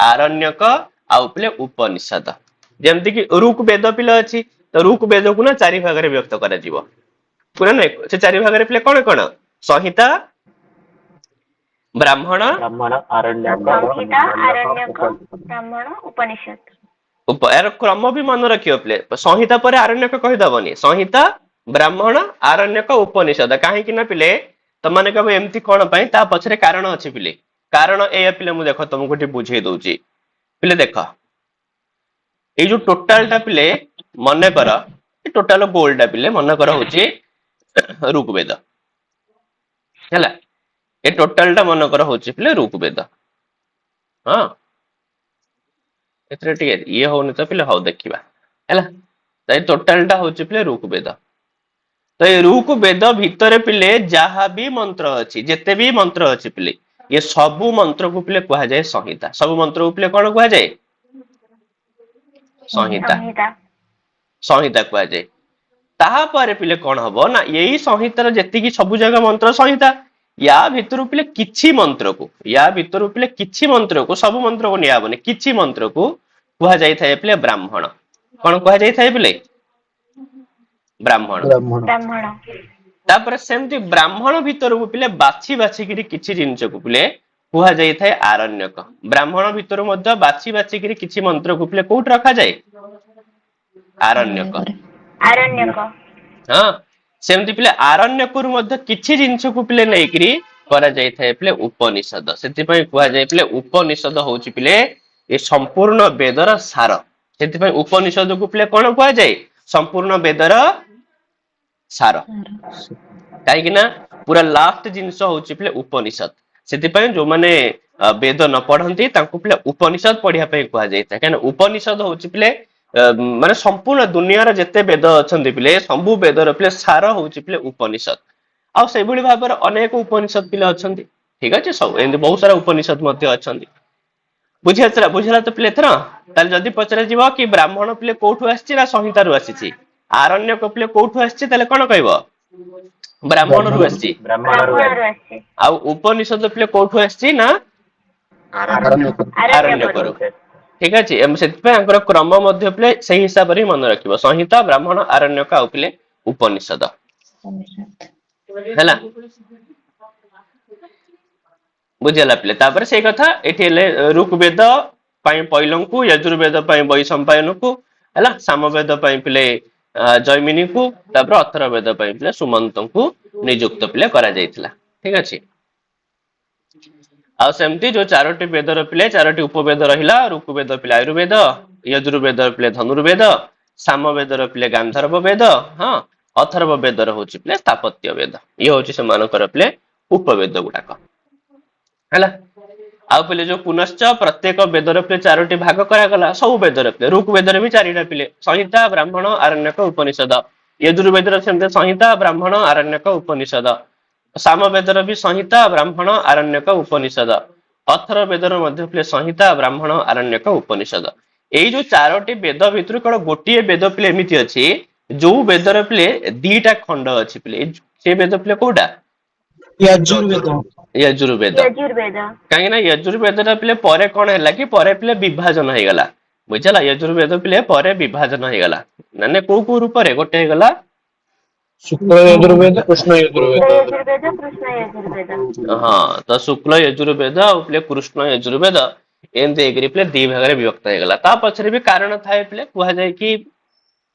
आरण्यक आ पिले उपनिषद जेमति कि ऋक वेद पिले अछि तो ऋक वेद को ना चारि भाग रे विभक्त करा जीवो पुरा नै से चारि भाग रे पिले कोन कोन संहिता ब्राह्मण आरण्यक संहिता आरण्यक ब्राह्मण उपनिषद यार क्रम भी मन रखियो पिले संहिता पर आरण्यक कहि दबनी संहिता ବ୍ରାହ୍ମଣ ଆରଣ୍ୟକ ଉପନିଷଦ କାହିଁକି ନା ପିଲେ ତମାନେ କେବେ ଏମିତି କଣ ପାଇଁ ତା ପଛରେ କାରଣ ଅଛି ପିଲେ କାରଣ ଏଇଆ ପିଲେ ମୁଁ ଦେଖ ତମକୁ ଟିକେ ବୁଝେଇ ଦଉଛି ପିଲେ ଦେଖ ଏଇ ଯୋଉ ଟୋଟାଲଟା ପିଲେ ମନେ କର ଟୋଟାଲ ଗୋଲଟା ପିଲେ ମନେ କର ହଉଛି ଋଗ୍ବେଦ ହେଲା ଏ ଟୋଟାଲଟା ମନେ କର ହଉଛି ପିଲେ ଋଗ୍ବେଦ ହଁ ଏଥିରେ ଟିକେ ଇଏ ହଉନି ତ ପିଲେ ହଉ ଦେଖିବା ହେଲା ତ ଏ ଟୋଟାଲଟା ହଉଛି ପିଲେ ଋଗ୍ବେଦ ତ ଏ ଋଗ୍ବେଦ ଭିତରେ ପିଲେ ଯାହା ବି ମନ୍ତ୍ର ଅଛି ଯେତେ ବି ମନ୍ତ୍ର ଅଛି ପିଲେ ଏ ସବୁ ମନ୍ତ୍ରକୁ ପିଲେ କୁହାଯାଏ ସଂହିତା ସବୁ ମନ୍ତ୍ରକୁ ପିଲେ କଣ କୁହାଯାଏ ସଂହିତା ସଂହିତା ସଂହିତା କୁହାଯାଏ ତାପରେ ପିଲେ କଣ ହବ ନା ଏଇ ସଂହିତାର ଯେତିକି ସବୁ ଜାଗା ମନ୍ତ୍ର ସଂହିତା ୟା ଭିତରୁ ପିଲେ କିଛି ମନ୍ତ୍ରକୁ ସବୁ ମନ୍ତ୍ରକୁ ନିଆହବନି କିଛି ମନ୍ତ୍ରକୁ କୁହାଯାଇଥାଏ ପିଲେ ବ୍ରାହ୍ମଣ କଣ କୁହାଯାଇଥାଏ ପିଲେ ବ୍ରାହ୍ମଣ ବ୍ରାହ୍ମଣ ବ୍ରାହ୍ମଣ ତାପରେ ସେମିତି ବ୍ରାହ୍ମଣ ଭିତରକୁ ପିଲେ ବାଛି ବାଛିକିରି କିଛି ଜିନିଷକୁ ପିଲେ କୁହାଯାଇଥାଏ ଆରଣ୍ୟକ ବ୍ରାହ୍ମଣ ଭିତରୁ ମଧ୍ୟ ବାଛି ବାଛିକିରି କିଛି ମନ୍ତ୍ରକୁ ପିଲେ କୋଉଠି ରଖାଯାଏ ଆରଣ୍ୟକ ଆରଣ୍ୟକ ହଁ ସେମିତି ପିଲେ ଆରଣ୍ୟକରୁ ମଧ୍ୟ କିଛି ଜିନିଷକୁ ପିଲେ ନେଇକିରି କରାଯାଇଥାଏ ପିଲେ ଉପନିଷଦ ସେଥିପାଇଁ କୁହାଯାଏ ପିଲେ ଉପନିଷଦ ହଉଛି ପିଲେ ଏ ସମ୍ପୂର୍ଣ୍ଣ ବେଦର ସାର ସେଥିପାଇଁ ଉପନିଷଦକୁ ପିଲେ କଣ କୁହାଯାଏ ସମ୍ପୂର୍ଣ୍ଣ ବେଦର ସାର କାହିଁକି ନା ପୁରା ଲାଷ୍ଟ ଜିନିଷ ହଉଛି ପିଲେ ଉପନିଷଦ ସେଥିପାଇଁ ଯୋଉମାନେ ବେଦ ନ ପଢନ୍ତି ତାଙ୍କୁ ପିଲେ ଉପନିଷଦ ପଢିବା ପାଇଁ କୁହାଯାଇଥାଏ କାହିଁକିନା ଉପନିଷଦ ହଉଛି ପିଲେ ମାନେ ସମ୍ପୂର୍ଣ୍ଣ ଦୁନିଆର ଯେତେ ବେଦ ଅଛନ୍ତି ପିଲେ ସବୁ ବେଦର ପିଲେ ସାର ହଉଛି ପିଲେ ଉପନିଷଦ ଆଉ ସେଇଭଳି ଭାବରେ ଅନେକ ଉପନିଷଦ ପିଲା ଅଛନ୍ତି ଠିକ ଅଛି ସବୁ ଏମିତି ବହୁତ ସାରା ଉପନିଷଦ ମଧ୍ୟ ଅଛନ୍ତି ବୁଝିଲା ତ ପିଲେ ଏଥର ତାହେଲେ ଯଦି ପଚରାଯିବ କି ବ୍ରାହ୍ମଣ ପିଲେ କୋଉଠୁ ଆସିଛି ନା ସଂହିତାରୁ ଆସିଛି ଆରଣ୍ୟକ ପିଲେ କୋଉଠୁ ଆସିଛି ତାହେଲେ କଣ କହିବ ବ୍ରାହ୍ମଣରୁ ଆସିଛି ବ୍ରାହ୍ମଣରୁ ବ୍ରାହ୍ମଣରୁ ଆସିଛି ଆଉ ଉପନିଷଦ ପିଲେ କୋଉଠୁ ଆସିଛି ନା ଆରଣ୍ୟକ ଆରଣ୍ୟକରୁ ଠିକ ଅଛି ସେଥିପାଇଁ ଆଙ୍କର କ୍ରମ ମଧ୍ୟ ପିଲେ ସେଇ ହିସାବରେ ହିଁ ମନେ ରଖିବ ସଂହିତା ବ୍ରାହ୍ମଣ ଆରଣ୍ୟକ ଆଉ ପିଲେ ଉପନିଷଦ ହେଲା ବୁଝିଗଲା ପିଲେ ତାପରେ ସେଇ କଥା ଏଠି ହେଲେ ଋଗ୍ବେଦ ପାଇଁ ପୈଲଙ୍କୁ ଯଜୁର୍ବେଦ ପାଇଁ ବୈଶମ୍ପାୟନକୁ ହେଲା ସାମବେଦ ପାଇଁ ପିଲେ ଜୈମିନୀକୁ ତାପରେ ଅଥର୍ବବେଦ ପାଇଁ ପିଲେ ସୁମନ୍ତଙ୍କୁ ନିଯୁକ୍ତ ପିଲେ କରାଯାଇଥିଲା ଠିକ ଅଛି ଆଉ ସେମିତି ଯୋଉ ଚାରୋଟି ବେଦର ପିଲେ ଚାରୋଟି ଉପବେଦ ରହିଲା ଋଗ୍ବେଦ ପିଲେ ଆୟୁର୍ବେଦ ଯଜୁର୍ବେଦ ପିଲେ ଧନୁର୍ବେଦ ସାମବେଦର ପିଲେ ଗାନ୍ଧର୍ବ ବେଦ ହଁ ଅଥର୍ବ ବେଦର ହଉଛି ପିଲେ ସ୍ଥାପତ୍ୟ ବେଦ ଇଏ ହଉଛି ସେମାନଙ୍କର ପିଲେ ଉପବେଦ ଗୁଡାକ ହେଲା ଆଉ ପିଲେ ଯୋଉ ପୁନଶ୍ଚ ପ୍ରତ୍ୟେକ ବେଦର ପିଲେ ଚାରୋଟି ଭାଗ କରାଗଲା ସବୁ ବେଦର ପିଲେ ଋଗ୍ବେଦରେ ବି ଚାରିଟା ପିଲେ ସଂହିତା ବ୍ରାହ୍ମଣ ଆରଣ୍ୟକ ଉପନିଷଦ ଯଜୁର୍ବେଦର ସେମିତି ସଂହିତା ବ୍ରାହ୍ମଣ ଆରଣ୍ୟକ ଉପନିଷଦ ସାମବେଦର ବି ସଂହିତା ବ୍ରାହ୍ମଣ ଆରଣ୍ୟକ ଉପନିଷଦ ଅଥର୍ବବେଦର ମଧ୍ୟ ପିଲେ ସଂହିତା ବ୍ରାହ୍ମଣ ଆରଣ୍ୟକ ଉପନିଷଦ ଏଇ ଯୋଉ ଚାରୋଟି ବେଦ ଭିତରୁ କଣ ଗୋଟିଏ ବେଦ ପିଲେ ଏମିତି ଅଛି ଯୋଉ ବେଦର ପିଲେ ଦିଟା ଖଣ୍ଡ ଅଛି ପିଲେ ସେ ବେଦ ପିଲେ କୋଉଟା ଯଜୁର୍ବେଦ ଯଜୁର୍ବେଦ କାହିଁକି ନା ଯଜୁର୍ବେଦର ପିଲେ ପରେ କଣ ହେଲା କି ପରେ ପିଲେ ବିଭାଜନ ହେଇଗଲା ବୁଝିଲା ଯଜୁର୍ବେଦ ପିଲେ ପରେ ବିଭାଜନ ହେଇଗଲା ମାନେ କୋଉ ରୂପରେ ଗୋଟେ ହେଇଗଲା ଶୁକ୍ଳ ଯଜୁର୍ବେଦ କୃଷ୍ଣ ଶୁକ୍ଳ ଯଜୁର୍ବେଦ ଯଜୁର୍ବେଦ କୃଷ୍ଣ ଯଜୁର୍ବେଦ ହଁ ତ ଶୁକ୍ଳ ଯଜୁର୍ବେଦ ଆଉ ପିଲେ କୃଷ୍ଣ ଯଜୁର୍ବେଦ ଏମିତି ହେଇକିରି ପିଲେ ଦି ଭାଗରେ ବିଭକ୍ତ ହେଇଗଲା ତା ପଛରେ ବି କାରଣ ଥାଏ ପିଲେ କୁହାଯାଏ କି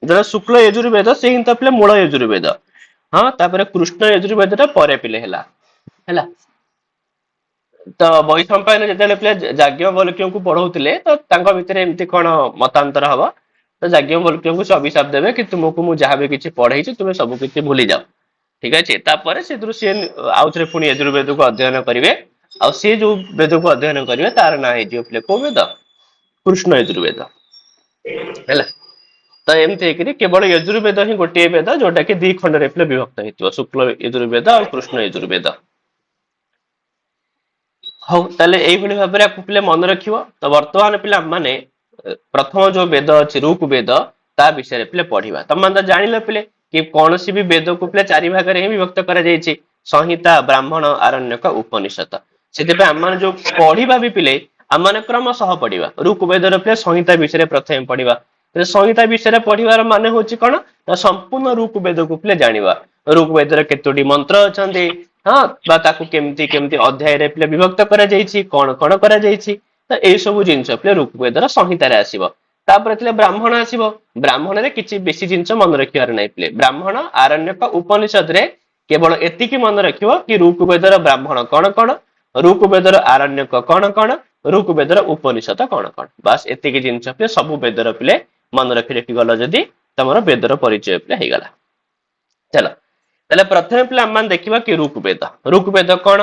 ଯୋଉଟା ଶୁକ୍ଳ ଯଜୁର୍ବେଦ ସେ ହିଁ ତ ପିଲେ ମୂଳ ଯଜୁର୍ବେଦ ହଁ ତାପରେ କୃଷ୍ଣ ଯଜୁର୍ବେଦ ଟା ପରେ ପିଲେ ହେଲା ତ ବୈଶମ୍ପାୟନ ଯେତେବେଳେ ପିଲା ଯାଜ୍ଞବଲ୍କ୍ୟଙ୍କୁ ପଢଉଥିଲେ ତ ତାଙ୍କ ଭିତରେ ଏମିତି କଣ ମତାନ୍ତର ହବ ତ ଯାଜ୍ଞବଲ୍କ୍ୟଙ୍କୁ ସେ ଅଭିଶାପ ଦେବେ କି ତୁମକୁ ମୁଁ ଯାହା ବି କିଛି ପଢେଇଛି ତୁମେ ସବୁ କିଛି ଭୁଲି ଯାଅ ଠିକ ଅଛି ତାପରେ ସେଥିରୁ ସିଏ ଆଉଥରେ ପୁଣି ଯଜୁର୍ବେଦକୁ ଅଧ୍ୟୟନ କରିବେ ଆଉ ସିଏ ଯୋଉ ବେଦକୁ ଅଧ୍ୟୟନ କରିବେ ତାର ନାଁ ହେଇଯିବ ପିଲେ କୋଉ ବେଦ କୃଷ୍ଣ ଯଜୁର୍ବେଦ ହେଲା ତ ଏମିତି ହେଇକିରି କେବଳ ଯଜୁର୍ବେଦ ହିଁ ଗୋଟିଏ ବେଦ ଯୋଉଟା କି ଦି ଖଣ୍ଡରେ ପିଲେ ବିଭକ୍ତ ହେଇଥିବ ଶୁକ୍ଳ ଯଜୁର୍ବେଦ ଆଉ କୃଷ୍ଣ ଯଜୁର୍ବେଦ ହଉ ତାହେଲେ ଏଇଭଳି ଭାବରେ ଆକୁ ପିଲେ ମନେ ରଖିବ ତ ବର୍ତ୍ତମାନ ପିଲା ମାନେ ପ୍ରଥମ ଯୋଉ ବେଦ ଅଛି ଋଗ୍ବେଦ ତା ବିଷୟରେ ପିଲେ ପଢିବା ତମେ ତ ଜାଣିଲ ପିଲେ କି କୌଣସି ବି ବେଦକୁ ପିଲେ ଚାରି ଭାଗରେ ହିଁ ବିଭକ୍ତ କରାଯାଇଛି ସଂହିତା ବ୍ରାହ୍ମଣ ଆରଣ୍ୟକ ଉପନିଷଦ ସେଥିପାଇଁ ଆମମାନେ ଯୋଉ ପଢିବା ବି ପିଲେ ଆମମାନେ କ୍ରମଶଃ ପଢିବା ଋଗ୍ବେଦର ପିଲେ ସଂହିତା ବିଷୟରେ ପ୍ରଥମେ ପଢିବା ସଂହିତା ବିଷୟରେ ପଢିବାର ମାନେ ହଉଛି କଣ ନା ସମ୍ପୂର୍ଣ୍ଣ ଋଗ୍ବେଦକୁ ପିଲେ ଜାଣିବା ଋଗ୍ବେଦରେ କେତୋଟି ମନ୍ତ୍ର ଅଛନ୍ତି ହଁ ବା ତାକୁ କେମିତି କେମିତି ଅଧ୍ୟାୟରେ ପିଲେ ବିଭକ୍ତ କରାଯାଇଛି କଣ କଣ କରାଯାଇଛି ତ ଏଇ ସବୁ ଜିନିଷ ପିଲେ ଋଗ୍ବେଦର ସଂହିତାରେ ଆସିବ तापर ଥିଲେ ବ୍ରାହ୍ମଣ ଆସିବ ବ୍ରାହ୍ମଣରେ କିଛି ବେଶୀ ଜିନିଷ ମନେ ରଖିବାର ନାହିଁ ପିଲେ ବ୍ରାହ୍ମଣ ଆରଣ୍ୟକ ଉପନିଷଦରେ କେବଳ ଏତିକି ମନେ ରଖିବ କି ଋଗ୍ବେଦର ବ୍ରାହ୍ମଣ କଣ କଣ ଋଗ୍ବେଦର ଆରଣ୍ୟକ କଣ କଣ ଋଗ୍ବେଦର ଉପନିଷଦ କଣ କଣ ବାସ୍ ଏତିକି ଜିନିଷ ପିଲେ ସବୁ ବେଦର ପିଲେ ମନେ ରଖି ରଖି ଗଲ ଯଦି ତମର ବେଦର ପରିଚୟ ପିଲେ ହେଇଗଲା ଚାଲ ତାହେଲେ ପ୍ରଥମେ ପିଲେ ଆମେ ଦେଖିବା କି ଋଗ୍ବେଦ କଣ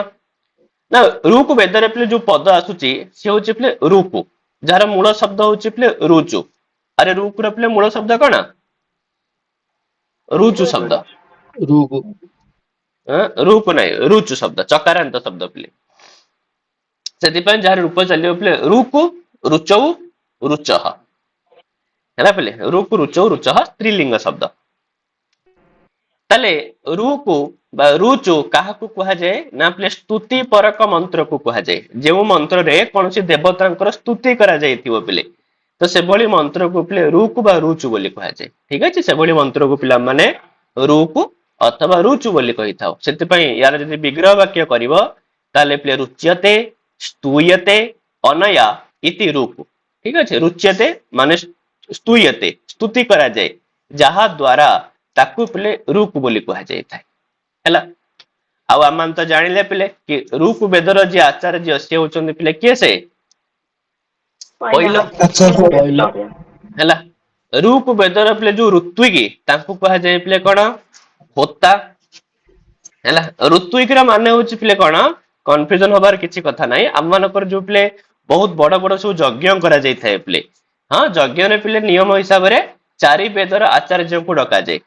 ନା ଋଗ୍ବେଦରେ ପିଲେ ଯୋଉ ପଦ ଆସୁଛି ସେ ହଉଛି ପିଲେ ଋକ୍ ଯାହାର ମୂଳ ଶବ୍ଦ ହଉଛି ପିଲେ ରୁଚୁ ଆରେ ଋକ୍ ର ପିଲେ ମୂଳ ଶବ୍ଦ କଣ ରୁଚୁ ଶବ୍ଦ ରୁଗୁ ଋକ୍ ନାହିଁ ରୁଚୁ ଶବ୍ଦ ଚକାରାନ୍ତ ଶବ୍ଦ ପିଲେ ସେଥିପାଇଁ ଯାହାର ରୂପ ଚାଲିବ ପିଲେ ଋକ୍ ରୁଚଉ ରୁଚଃ ହେଲା ପିଲେ ଋକ୍ ରୁଚଉ ରୁଚଃ ସ୍ତ୍ରୀଲିଙ୍ଗ ଶବ୍ଦ ତାହେଲେ ଋକୁ ବା ରୁଚୁ କାହାକୁ କୁହାଯାଏ ନା ପିଲେ ସ୍ତୁତି ପରକ ମନ୍ତ୍ରକୁ କୁହାଯାଏ ଯେଉଁ ମନ୍ତ୍ରରେ କୌଣସି ଦେବତାଙ୍କର ସ୍ତୁତି କରାଯାଇଥିବ ପିଲେ ତ ସେଭଳି ମନ୍ତ୍ରକୁ ପିଲେ ଋକୁ ବା ରୁଚୁ ବୋଲି କୁହାଯାଏ ଠିକ ଅଛି ସେଭଳି ମନ୍ତ୍ରକୁ ପିଲାମାନେ ଋକୁ ଅଥବା ରୁଚୁ ବୋଲି କହିଥାଉ ସେଥିପାଇଁ ୟାର ଯଦି ବିଗ୍ରହ ବାକ୍ୟ କରିବ ତାହେଲେ ପିଲେ ରୁଚ୍ୟତେ ସ୍ତୂୟତେ ଅନୟା ଇତି ଋକୁ ଠିକ ଅଛି ରୁଚ୍ୟତେ ମାନେ ସ୍ତୂୟତେ ସ୍ତୁତି କରାଯାଏ ଯାହା ଦ୍ୱାରା ତାକୁ ପିଲେ ଋକ୍ ବୋଲି କୁହାଯାଇଥାଏ ହେଲା ଆଉ ଆମେ ତ ଜାଣିଲେ ପିଲେ କି ଋଗ୍ବେଦର ଯିଏ ଆଚାର୍ଯ୍ୟ ସିଏ ହଉଛନ୍ତି ପିଲେ କିଏ ସେ କହିଲ କହିଲ ହେଲା ଋଗ୍ବେଦର ପିଲେ ଯୋଉ ଋତ୍ବିକ ତାଙ୍କୁ କୁହାଯାଏ ପିଲେ କଣ ହୋତା ହେଲା ଋତ୍ବିକର ମାନେ ହଉଛି ପିଲେ କଣ କନଫ୍ୟୁଜନ ହବାର କିଛି କଥା ନାହିଁ ଆମ ମାନଙ୍କର ଯୋଉ ପିଲେ ବହୁତ ବଡ ବଡ ସବୁ ଯଜ୍ଞ କରାଯାଇଥାଏ ପିଲେ ହଁ ଯଜ୍ଞରେ ପିଲେ ନିୟମ ହିସାବରେ ଚାରି ବେଦର ଆଚାର୍ଯ୍ୟଙ୍କୁ ଡକାଯାଏ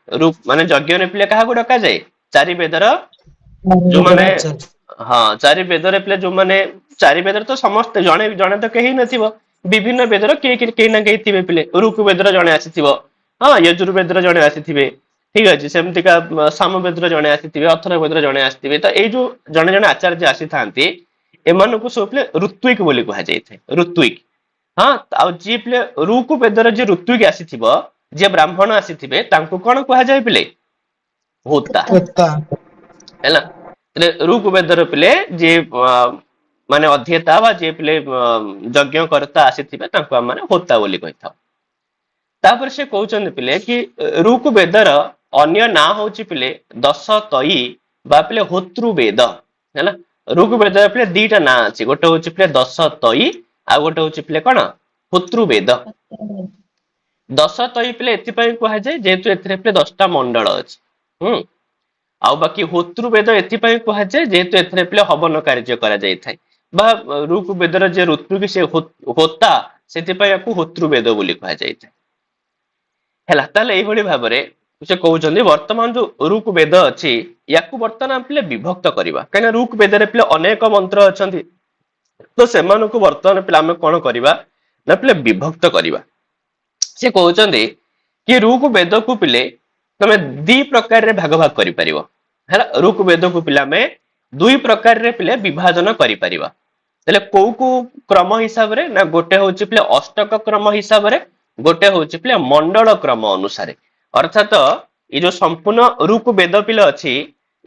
ମାନେ ଯଜ୍ଞରେ ପିଲେ କାହାକୁ ଡକାଯାଏ ଚାରି ବେଦର ଯୋଉମାନେ ହଁ ଚାରି ବେଦରେ ପିଲେ ଯୋଉମାନେ ଚାରି ବେଦରେ ତ ସମସ୍ତେ ଜଣେ ଜଣେ ତ କେହି ନଥିବ ବିଭିନ୍ନ ବେଦର କେହି ନା କେହି ଥିବେ ପିଲେ ଋଗ୍ବେଦର ଜଣେ ଆସିଥିବ ହଁ ଯଜୁର୍ବେଦର ଜଣେ ଆସିଥିବେ ଠିକ ଅଛି ସେମିତିକା ସାମବେଦର ଜଣେ ଆସିଥିବେ ଅଥର୍ବବେଦର ଜଣେ ଆସିଥିବେ ତ ଏଇ ଯୋଉ ଜଣେ ଜଣେ ଆଚାର୍ଯ୍ୟ ଆସିଥାନ୍ତି ଏମାନଙ୍କୁ ସବୁ ପିଲେ ଋତ୍ବିକ ବୋଲି କୁହାଯାଇଥାଏ ଋତ୍ବିକ ହଁ ଆଉ ଯିଏ ପିଲେ ଋଗ୍ବେଦର ଯିଏ ଋତ୍ବିକ ଆସିଥିବ ଯିଏ ବ୍ରାହ୍ମଣ ଆସିଥିବେ ତାଙ୍କୁ କଣ କୁହାଯାଏ ପିଲେ ହୋତା ହୋତା ହେଲା ଋଗ୍ବେଦର ପିଲେ ଯିଏ ମାନେ ଅଧ୍ୟେତା ବା ଯିଏ ପିଲେ ଯଜ୍ଞ କର୍ତ୍ତା ଆସିଥିବେ ତାଙ୍କୁ ଆମେ ମାନେ ହୋତା ବୋଲି କହିଥାଉ ତାପରେ ସେ କହୁଛନ୍ତି ପିଲେ କି ଋଗ୍ବେଦର ଅନ୍ୟ ନାଁ ହଉଛି ପିଲେ ଦଶ ତଇ ବା ପିଲେ ହୋତୃବେଦ ହେଲା ଋଗ୍ବେଦର ପିଲେ ଦିଟା ନାଁ ଅଛି ଗୋଟେ ହଉଛି ପିଲେ ଦଶ ତଇ ଆଉ ଗୋଟେ ହଉଛି ପିଲେ କଣ ହୋତୃବେଦ ଦଶ ତଇ ପିଲେ ଏଥିପାଇଁ କୁହାଯାଏ ଯେହେତୁ ଏଥିରେ ପିଲେ 10ଟା ମଣ୍ଡଳ ଅଛି ଆଉ ବାକି ହୋତୃବେଦ ଏଥିପାଇଁ କୁହାଯାଏ ଯେହେତୁ ଏଥିରେ ପିଲେ ହବନ କାର୍ଯ୍ୟ କରାଯାଇଥାଏ ବା ଋଗ୍ବେଦର ଯେ ଋତ୍ବିକ ସେ ହୋତା ସେଥିପାଇଁ ୟାକୁ ହୋତୃବେଦ ବୋଲି କୁହାଯାଇଥାଏ ହେଲା ତାହେଲେ ଏଇଭଳି ଭାବରେ ସେ କହୁଛନ୍ତି ବର୍ତ୍ତମାନ ଯୋଉ ଋଗ୍ବେଦ ଅଛି ୟାକୁ ବର୍ତ୍ତମାନ ପିଲେ ବିଭକ୍ତ କରିବା କାହିଁକିନା ଋଗ୍ବେଦରେ ପିଲେ ଅନେକ ମନ୍ତ୍ର ଅଛନ୍ତି ତ ସେମାନଙ୍କୁ ବର୍ତ୍ତମାନ ପିଲା ଆମେ କଣ କରିବା ନା ପିଲେ ବିଭକ୍ତ କରିବା ସେ କହୁଛନ୍ତି କି ଋଗ୍ବେଦକୁ ପିଲେ ତମେ ଦି ପ୍ରକାରରେ ଭାଗ କରିପାରିବ ହେଲା ଋଗ୍ବେଦକୁ ପିଲା ଆମେ ଦୁଇ ପ୍ରକାରରେ ପିଲେ ବିଭାଜନ କରିପାରିବା ତାହେଲେ କୋଉ କୋଉ କ୍ରମ ହିସାବରେ ନା ଗୋଟେ ହଉଛି ପିଲେ ଅଷ୍ଟକ କ୍ରମ ହିସାବରେ ଗୋଟେ ହଉଛି ପିଲେ ମଣ୍ଡଳ କ୍ରମ ଅନୁସାରେ ଅର୍ଥାତ ଏଇ ଯୋଉ ସମ୍ପୂର୍ଣ୍ଣ ଋଗ୍ବେଦ ପିଲେ ଅଛି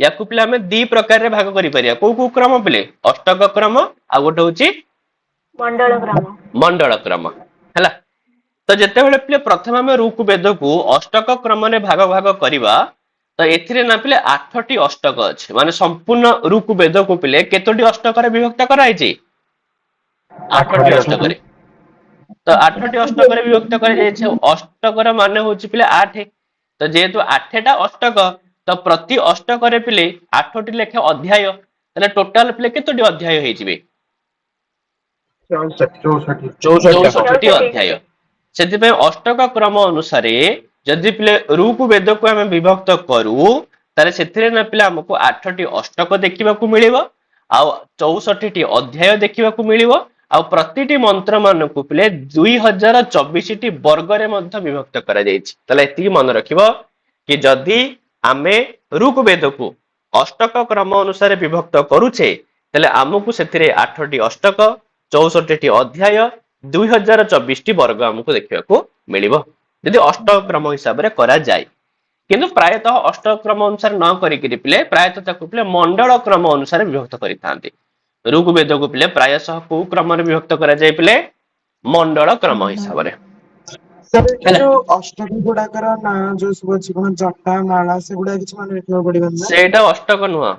ୟାକୁ ପିଲେ ଆମେ ଦି ପ୍ରକାରରେ ଭାଗ କରିପାରିବା କୋଉ କୋଉ କ୍ରମ ପିଲେ ଅଷ୍ଟକ କ୍ରମ ଆଉ ଗୋଟେ ହଉଛି ମଣ୍ଡଳ ଗ୍ରାମ ମଣ୍ଡଳ କ୍ରମ ହେଲା ତ ଯେତେବେଳେ ପିଲେ ପ୍ରଥମେ ଆମେ ଋଗ୍ବେଦକୁ ଅଷ୍ଟକ କ୍ରମରେ ଭାଗ କରିବା ତ ଏଥିରେ ନା ପିଲେ 8ଟି ଅଷ୍ଟକ ଅଛି ମାନେ ସମ୍ପୂର୍ଣ୍ଣ ଋଗ୍ବେଦକୁ ପିଲେ କେତୋଟି ଅଷ୍ଟକରେ ବିଭକ୍ତ କରାଯାଇଛି 8ଟି ଅଷ୍ଟକରେ ତ 8ଟି ଅଷ୍ଟକରେ ବିଭକ୍ତ କରାଯାଇଛି ଅଷ୍ଟକର ମାନେ ହଉଛି ପିଲେ 8 ତ ଯେହେତୁ 8ଟା ଅଷ୍ଟକ ତ ପ୍ରତି ଅଷ୍ଟକରେ ପିଲେ 8ଟି ଲେଖା ଅଧ୍ୟାୟ ତାହେଲେ ଟୋଟାଲ ପିଲେ କେତୋଟି ଅଧ୍ୟାୟ ହେଇଯିବେ 64ଟି 64 ଅଧ୍ୟାୟ ସେଥିପାଇଁ ଅଷ୍ଟକ କ୍ରମ ଅନୁସାରେ ଯଦି ପିଲେ ଋଗ୍ବେଦକୁ ଆମେ ବିଭକ୍ତ କରୁ ତାହେଲେ ସେଥିରେ ନା ପିଲେ ଆମକୁ 8ଟି ଅଷ୍ଟକ ଦେଖିବାକୁ ମିଳିବ ଆଉ 64ଟି ଅଧ୍ୟାୟ ଦେଖିବାକୁ ମିଳିବ ଆଉ ପ୍ରତିଟି ମନ୍ତ୍ର ମାନଙ୍କୁ ପିଲେ 2024ଟି ବର୍ଗରେ ମଧ୍ୟ ବିଭକ୍ତ କରାଯାଇଛି ତାହେଲେ ଏତିକି ମନେ ରଖିବ କି ଯଦି ଆମେ ଋଗ୍ବେଦକୁ ଅଷ୍ଟକ କ୍ରମ ଅନୁସାରେ ବିଭକ୍ତ କରୁଛେ ତାହେଲେ ଆମକୁ ସେଥିରେ 8ଟି ଅଷ୍ଟକ 64ଟି ଅଧ୍ୟାୟ 2024ଟି ବର୍ଗ ଆମକୁ ଦେଖିବାକୁ ମିଳିବ ଯଦି ଅଷ୍ଟକ୍ରମ ହିସାବରେ କରାଯାଏ କିନ୍ତୁ ପ୍ରାୟତଃ ଅଷ୍ଟକ୍ରମ ଅନୁସାରେ ନ କରିକି ପିଲେ ପ୍ରାୟତଃ ତାକୁ ପିଲେ ମଣ୍ଡଳ କ୍ରମ ଅନୁସାରେ ବିଭକ୍ତ କରିଥାନ୍ତି ଋଗ୍ବେଦକୁ ପିଲେ ପ୍ରାୟଶଃ କୋଉ କ୍ରମରେ ବିଭକ୍ତ କରାଯାଏ ପିଲେ ମଣ୍ଡଳ କ୍ରମ ହିସାବରେ सर ये ହେଲା। जो अष्टमी गुड़ाकर ना जो सब अच्छी कौन जटा माला से गुड़ा किसी मन रखियो पड़िबन ना ସେଇଟା ଅଷ୍ଟକ ନୁହଁ,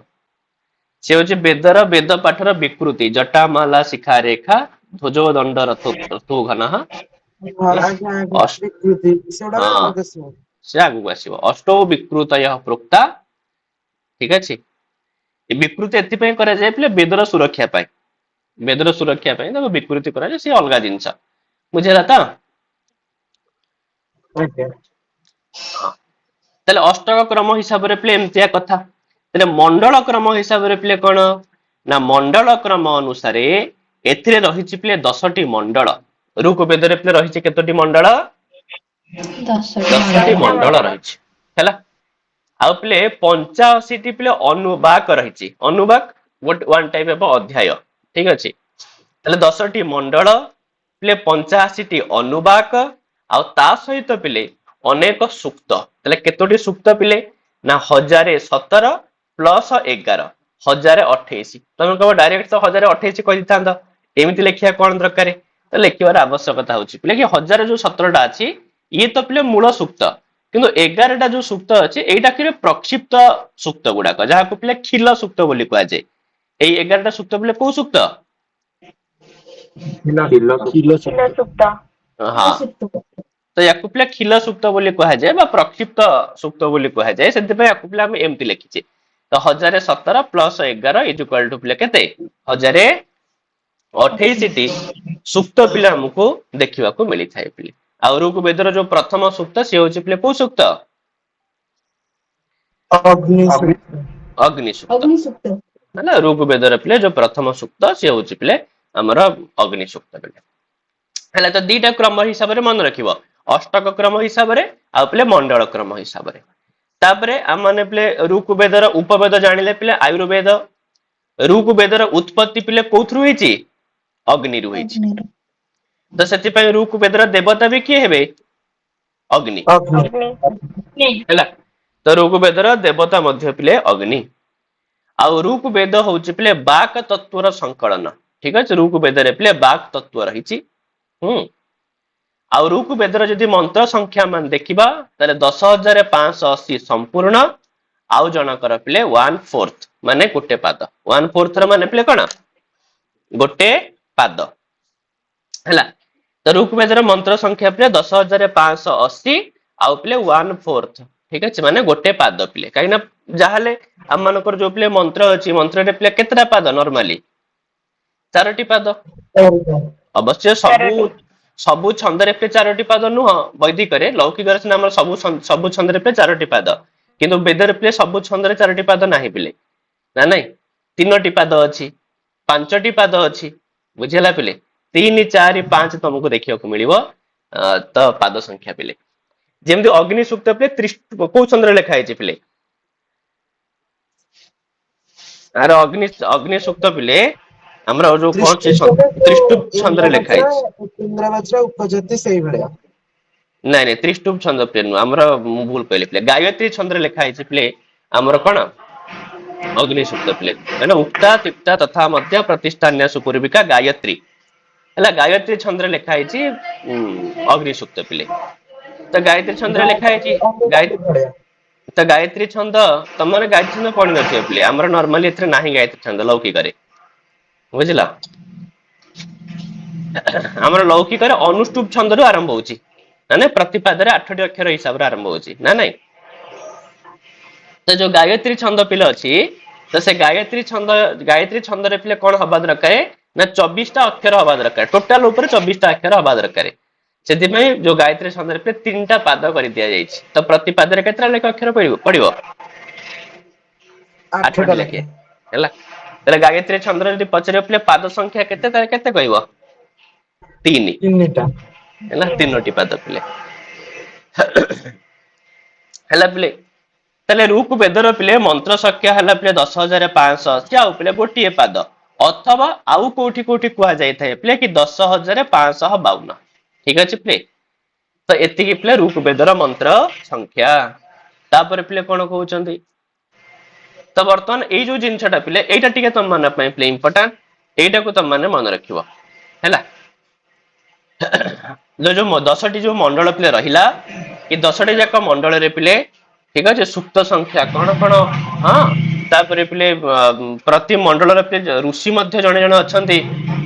ସେ ହଉଛି ବେଦର ବେଦ ପାଠର ବିକୃତି। ଜଟା ମାଲା ଶିଖା ରେଖା ଧ୍ୱଜ ଦଣ୍ଡ ରଥୁ ଘନ। ହେଲା। आगे आगे विकृति से गुड़ा ହଁ आगे से ସେ ଆଗକୁ ଆସିବ। ଅଷ୍ଟौ ବିକୃତୟ ପ୍ରୋକ୍ତା। ଠିକ ଅଛି। ଏ ବିକୃତି ଏଥିପାଇଁ କରାଯାଏ ପିଲେ ବେଦର ସୁରକ୍ଷା ପାଇଁ। ବେଦର ସୁରକ୍ଷା ପାଇଁ ତାକୁ ବିକୃତି କରାଯାଏ, ସେ ଅଲଗା ଜିନିଷ। ବୁଝିଲା ତ? ओके ତାହେଲେ ଅଷ୍ଟକ କ୍ରମ ହିସାବରେ ପିଲେ ଏମିତିଆ କଥା। ତାହେଲେ ମଣ୍ଡଳ କ୍ରମ ହିସାବରେ ପିଲେ କଣ ନା, ମଣ୍ଡଳ କ୍ରମ ଅନୁସାରେ ଏଥିରେ ରହିଛି ପିଲେ 10ଟି ମଣ୍ଡଳ। ଋଗ୍ବେଦରେ ପିଲେ ରହିଛି କେତୋଟି ମଣ୍ଡଳ? 10ଟି ମଣ୍ଡଳ ରହିଛି। ହେଲା। ଆଉ ପିଲେ 85ଟି ପିଲେ ଅନୁବାକ ରହିଛି। ଅନୁବାକ ୱାନ୍ ଟାଇପ ଅଫ ଅଧ୍ୟାୟ। ଠିକ ଅଛି। ତାହେଲେ 10ଟି ମଣ୍ଡଳ ପିଲେ 85ଟି ଅନୁବାକ, ଆଉ ତା ସହିତ ପିଲେ ଅନେକ ସୂକ୍ତ। ତାହେଲେ କେତୋଟି ସୂକ୍ତ ପିଲେ ନା 1017 ପ୍ଲସ 11 1028। ତମେ କହିବ ଡାଇରେକ୍ଟ ତ 1028 କହିଥାନ୍ତ, ଏମିତି ଲେଖିବା କଣ ଦରକାର? ତ ଲେଖିବାର ଆବଶ୍ୟକତା ହଉଛି ପିଲେ କି 1000 ଯୋଉ 17ଟା ଅଛି ଇଏ ତ ପିଲେ ମୂଳ ସୂକ୍ତ, କିନ୍ତୁ 11ଟା ଯୋଉ ସୂକ୍ତ ଅଛି ଏଇଟା କି ପ୍ରକ୍ଷିପ୍ତ ସୂକ୍ତ ଗୁଡାକ, ଯାହାକୁ ପିଲେ ଖିଲ ସୂକ୍ତ ବୋଲି କୁହାଯାଏ। ଏଇ 11ଟା ସୂକ୍ତ ପିଲେ କୋଉ ସୂକ୍ତ? किलो किलो सुक्त सुक्ता ହଁ, ତ ୟାକୁ ପିଲା ଖିଲ ସୂକ୍ତ ବୋଲି କୁହାଯାଏ ବା ପ୍ରକ୍ଷିପ୍ତ ସୂକ୍ତ ବୋଲି କୁହାଯାଏ। ସେଥିପାଇଁ ୟାକୁ ପିଲା ଆମେ ଏମିତି ଲେଖିଛେ। ତ 1017 ପ୍ଲସ 11 ଇଜ ଇକ୍ୱାଲ ଟୁ ପିଲା କେତେ? 1028ଟି ସୂକ୍ତ ପିଲା ଆମକୁ ଦେଖିବାକୁ ମିଳିଥାଏ ପିଲେ। ଆଉ ଋଗ୍ବେଦର ଯୋଉ ପ୍ରଥମ ସୂକ୍ତ ସିଏ ହଉଛି ପିଲେ କୋଉ ସୂକ୍ତ? अग्नि सूक्त ଅଗ୍ନି ସୂକ୍ତ। ହେଲା। ଋଗ୍ବେଦର ପିଲେ ଯୋଉ ପ୍ରଥମ ସୂକ୍ତ ସିଏ ହଉଛି ପିଲେ ଆମର ଅଗ୍ନି ସୂକ୍ତ ପିଲେ। ହେଲା। ତ ଦିଟା କ୍ରମ ହିସାବରେ ମନେ ରଖିବ, ଅଷ୍ଟକ କ୍ରମ ହିସାବରେ ଆଉ ପିଲେ ମଣ୍ଡଳ କ୍ରମ ହିସାବରେ। ତାପରେ ଆମମାନେ ପିଲେ ଋଗ୍ବେଦର ଉପବେଦ ଜାଣିଲେ ପିଲେ ଆୟୁର୍ବେଦ। ଋଗ୍ବେଦର ଉତ୍ପତ୍ତି ପିଲେ କୋଉଥିରୁ ହେଇଛି? ଅଗ୍ନିରୁ ହେଇଛି। ତ ସେଥିପାଇଁ ଋଗ୍ବେଦର ଦେବତା ବି କିଏ ହେବେ? ଅଗ୍ନି। अग्नि अग्नि ହେଲା। ତ ଋଗ୍ବେଦର ଦେବତା ମଧ୍ୟ ପିଲେ ଅଗ୍ନି। ଆଉ ଋଗ୍ବେଦ ହଉଛି ପିଲେ ବାକ ତତ୍ଵର ସଂକଳନ। ଠିକ ଅଛି। ଋଗ୍ବେଦରେ ପିଲେ ବାକ ତତ୍ଵ ରହିଛି। ଆଉ ଋଗ୍ବେଦର ଯଦି ମନ୍ତ୍ର ସଂଖ୍ୟା ମାନ ଦେଖିବା ତାହେଲେ 10,580 ସମ୍ପୂର୍ଣ୍ଣ, ଆଉ ଜଣଙ୍କର ପିଲେ 1/4 ମାନେ ଗୋଟେ ପାଦ। 1/4 ର ମାନେ ପିଲେ କଣ? ଗୋଟେ ପାଦ। ହେଲା। ତ ଋଗ୍ବେଦର ମନ୍ତ୍ର ସଂଖ୍ୟା ପିଲେ 10,580 ଆଉ ପିଲେ 1/4। ଠିକ ଅଛି, ମାନେ ଗୋଟେ ପାଦ ପିଲେ। କାହିଁକି ନା ଯାହାହେଲେ ଆମ ମାନଙ୍କର ଯୋଉ ପିଲେ ମନ୍ତ୍ର ଅଛି, ମନ୍ତ୍ରରେ ପିଲେ କେତେଟା ପାଦ? ନର୍ମାଲି 4ଟି ପାଦ। ଅବଶ୍ୟ ସବୁ चारोटी ସବୁ ଛନ୍ଦରେ ପିଲେ 4ଟି ପାଦ ନୁହଁ। ବୈଦିକରେ ଲୌକିକରେ ସିନା ଆମର ସବୁ ଛନ୍ଦରେ ପିଲେ 4ଟି ପାଦ, କିନ୍ତୁ ବେଦରେ ପିଲେ ସବୁ ଛନ୍ଦରେ 4ଟି ପାଦ ନାହିଁ ପିଲେ। ନା ନାଇଁ, 3ଟି ପାଦ ଅଛି, 5ଟି ପାଦ ଅଛି। ବୁଝିହେଲା ପିଲେ? 3, 4, 5 ତମକୁ ଦେଖିବାକୁ ମିଳିବ ତ ପାଦ ସଂଖ୍ୟା ପିଲେ। ଯେମିତି ଅଗ୍ନି ସୂକ୍ତ ପିଲେ କୋଉ ଛନ୍ଦରେ ଲେଖା ହେଇଛି ପିଲେ? ଆର ଅଗ୍ନି ସୂକ୍ତ ପିଲେ ଆମର ଯୋଉ କଣ ତ୍ରିଷ୍ଟୁପ ଛନ୍ଦରେ ଲେଖା ହେଇଛି। ଇନ୍ଦ୍ରବଜ୍ର ଉପଜାତି ସେଇଭଳିଆ। ନାଇଁ ନାଇଁ, ତ୍ରିଷ୍ଟୁପ ଛନ୍ଦ ପିଲେ ନୁହଁ। ଆମର ମୁଁ ଭୁଲ କହିଲି ପିଲେ, ଗାୟତ୍ରୀ ଛନ୍ଦରେ ଲେଖା ହେଇଛି ପିଲେ ଆମର କଣ? ଅଗ୍ନି ସୂକ୍ତ ପିଲେ। କାହିଁକିନା ଉକ୍ତା ତିକ୍ତା ତଥା ମଧ୍ୟ ପ୍ରତିଷ୍ଠାନ୍ୟା ସୁପୂର୍ବିକା ଗାୟତ୍ରୀ। ହେଲା। ଗାୟତ୍ରୀ ଛନ୍ଦରେ ଲେଖା ହେଇଛି ଅଗ୍ନି ସୂକ୍ତ ପିଲେ। ତ ଗାୟତ୍ରୀ ଛନ୍ଦରେ ଲେଖା ହେଇଛି ଭଳିଆ ତ ଗାୟତ୍ରୀ ଛନ୍ଦ, ତମର ଗାୟତ୍ରୀ ଛନ୍ଦ ପଢିନଥିବ ପିଲେ। ଆମର ନର୍ମାଲି ଏଥିରେ ନାହିଁ ଗାୟତ୍ରୀ ଛନ୍ଦ ଲୌକିକରେ। ବୁଝିଲ? ଆମର ଲୌକିକରେ ଅନୁଷ୍ଟୁପ ଛନ୍ଦରୁ ଆରମ୍ଭ ହଉଛି, ମାନେ ପ୍ରତିପାଦରେ 8ଟି ଅକ୍ଷର ହିସାବରେ ଆରମ୍ଭ ହଉଛି। ନା ନାଇଁ? ତ ଯୋଉ ଗାୟତ୍ରୀ ଛନ୍ଦ ପିଲେ ଅଛି, ତ ସେ ଗାୟତ୍ରୀ ଛନ୍ଦରେ ପିଲେ କଣ ହବା ଦରକାର ନା 24ଟା ଅକ୍ଷର ହବା ଦରକାର। ଟୋଟାଲ ଉପରେ 24ଟା ଅକ୍ଷର ହବା ଦରକାର। ସେଥିପାଇଁ ଯୋଉ ଗାୟତ୍ରୀ ଛନ୍ଦରେ ପିଲେ 3ଟା ପାଦ କରି ଦିଆଯାଇଛି। ତ ପ୍ରତି ପାଦରେ କେତେଟା ଲେଖା ଅକ୍ଷର ପଡିବ? 8ଟି ଲେଖେ। ହେଲା। ତାହେଲେ ଗାୟତ୍ରୀ ଛନ୍ଦରେ ଯଦି ପଚାରିବ ପିଲେ ପାଦ ସଂଖ୍ୟା କେତେ, ତାହେଲେ କେତେ କହିବ? 3। ତିନିଟା ହେଲା। 3ଟି ପାଦ ପିଲେ। ହେଲା ପିଲେ। ତାହେଲେ ଋଗ୍ବେଦର ପିଲେ ମନ୍ତ୍ର ସଂଖ୍ୟା ହେଲା ପିଲେ 10,580 ଆଉ ପିଲେ ଗୋଟିଏ ପାଦ। ଅଥବା ଆଉ କୋଉଠି କୋଉଠି କୁହାଯାଇଥାଏ ପିଲେ କି 10,552। ଠିକ ଅଛି ପିଲେ। ତ ଏତିକି ପିଲେ ଋଗ୍ବେଦର ମନ୍ତ୍ର ସଂଖ୍ୟା। ତାପରେ ପିଲେ କଣ କହୁଛନ୍ତି? ତ ବର୍ତ୍ତମାନ ଏଇ ଯୋଉ ଜିନିଷଟା ପିଲେ, ଏଇଟା ଟିକେ ତମ ମାନଙ୍କ ପାଇଁ ପିଲେ ଇମ୍ପୋର୍ଟାଣ୍ଟ। ଏଇଟାକୁ ତମ ମାନେ ମନେ ରଖିବ। ହେଲା। जो 10टी जो मंडल पिले रहिला कि 10टी जाक मंडल रे पिले ठीक अच्छे सुप्त संख्या कौन कौन हाँ तापर पिले प्रति मंडल रे पिले ऋषि मध्य जने जने अछंती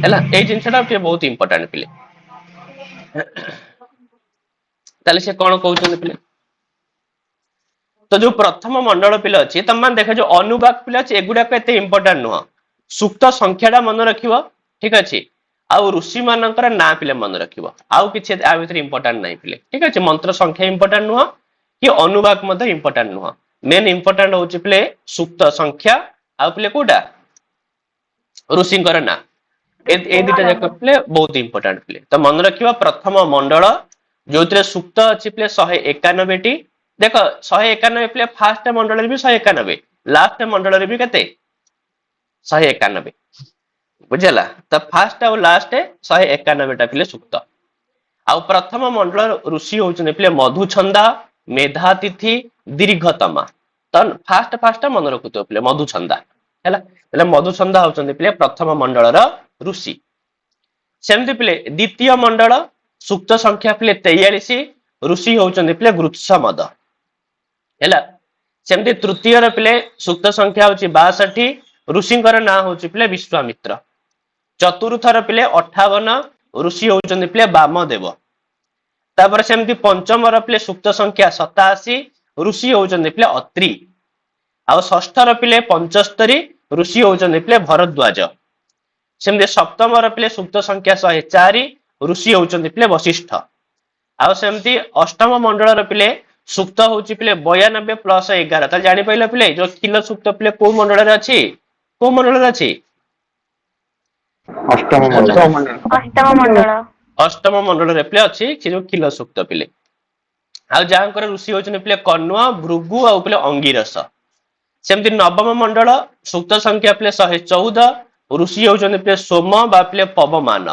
हैला ए जिंसटा पिले बहुत इंपोर्टेंट पिले ताले से कौन कहउछन पिले तो जो प्रथम मंडल पिले अछि तम मान देखा जो अनुवाक पिले अछि एगुडा को एते इंपोर्टेंट नुह सुप्त संख्याटा मन रखिबो ठीक अछि आउ ऋषि मानकर ना पिले मन रखिबो आउ किछि आ भीतर इंपोर्टेंट नाही पिले ठीक अछि मंत्र संख्या इंपोर्टेंट नुह कि अनुवाक मध्ये इंपोर्टेंट नुह मेन इंपोर्टेंट होछि पिले सुप्त संख्या आउ पिले कोडा ऋषिंकर ना ए दिटा जाक पिले बहुत इंपोर्टेंट पिले तो मन रखिबो प्रथम मंडल जोतरे सुप्त अछि पिले 191 टी देखो 191 पिले फास्ट मंडल रे भी 191 लास्ट मंडल रे भी केते 191 बुझला तो फास्ट और लास्ट 191 टा पिले सुक्त आउ प्रथम मंडल ऋषि होचने पिले मधुछंदा मेधातिथि दीर्घतमा तो फास्ट मन रखुतो पिले मधुछंदा हैला पहले मधुछंदा होचने पिले प्रथम मंडल र ऋषि सेमति पिले द्वितीय मंडल सुक्त संख्या पिले 43 ऋषि होचने पिले गृत्समद हैला सेमति तृतीय र पिले सुक्त संख्या होची 62 ऋषिंकर ना होची पिले विश्वामित्र चतुर्थ र पिले 58 ऋषि होचने पिले वामदेव तापर सेमति पंचम र पिले सुक्त संख्या 87 ऋषि होचने पिले अत्रि आ षष्ठ र पिले 75 ऋषि होचने पिले भरद्वाज सेमति सप्तम र पिले सुक्त संख्या 104 ऋषि होचने पिले वशिष्ठ आ सेमति अष्टम मंडल र पिले सुक्त होची पिले 92 प्लस 11 त जानि पइला पिले जो किलो सुक्त पिले को मंडल रे अछि को मंडल रे अछि अष्टम मंडल अष्टम मंडल अष्टम मंडल रे पिले अछि कि जो किलो सुक्त पिले आ जांकर ऋषि होचने पिले कण्व भृगु आ पिले अंगिरस सेमति नवम मंडल सुक्त संख्या पिले 114 ऋषि होचने पिले सोम बा पिले पवमान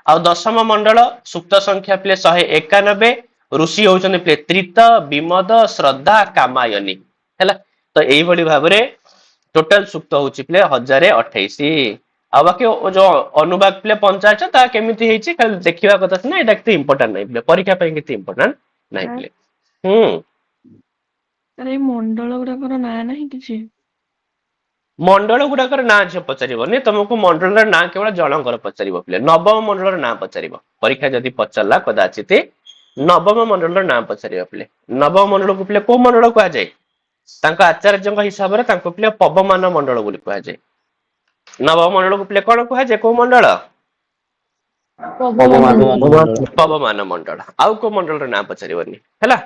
आ दशम मंडल सुक्त संख्या पिले 191 ऋषि होचने पिले त्रित विमद श्रद्धा कामायनी हैला तो एई बडी भाबरे टोटल सुक्त होची पिले 1028 आ बाकी जो अनुवाक पिले 50 ता केमिति हेची खाली देखिबा कथा ना एटा किते इंपोर्टेंट नै पिले परीक्षा पय किते इंपोर्टेंट नै पिले अरे मंडल गुड़ाकर ना नहीं किसी मंडल गुडाकर ना झ पचारिबनी तुमको मंडल र ना केवल जनकर पचारिबो पिले नवम मंडल र ना पचारिबो परीक्षा जदी पचरला कदाचित नवम मंडल र ना पचारिबो पिले नवम मंडल को पिले को मंडल को आ जाय तांका आचार्यଙ୍କ हिसाब रे तांको पिले पवमान मंडल बोली को आ जाय नवम मंडल को पिले कोन को आ जाय को मंडल पवमान मंडल आउ को मंडल र ना पचारिबनी हैला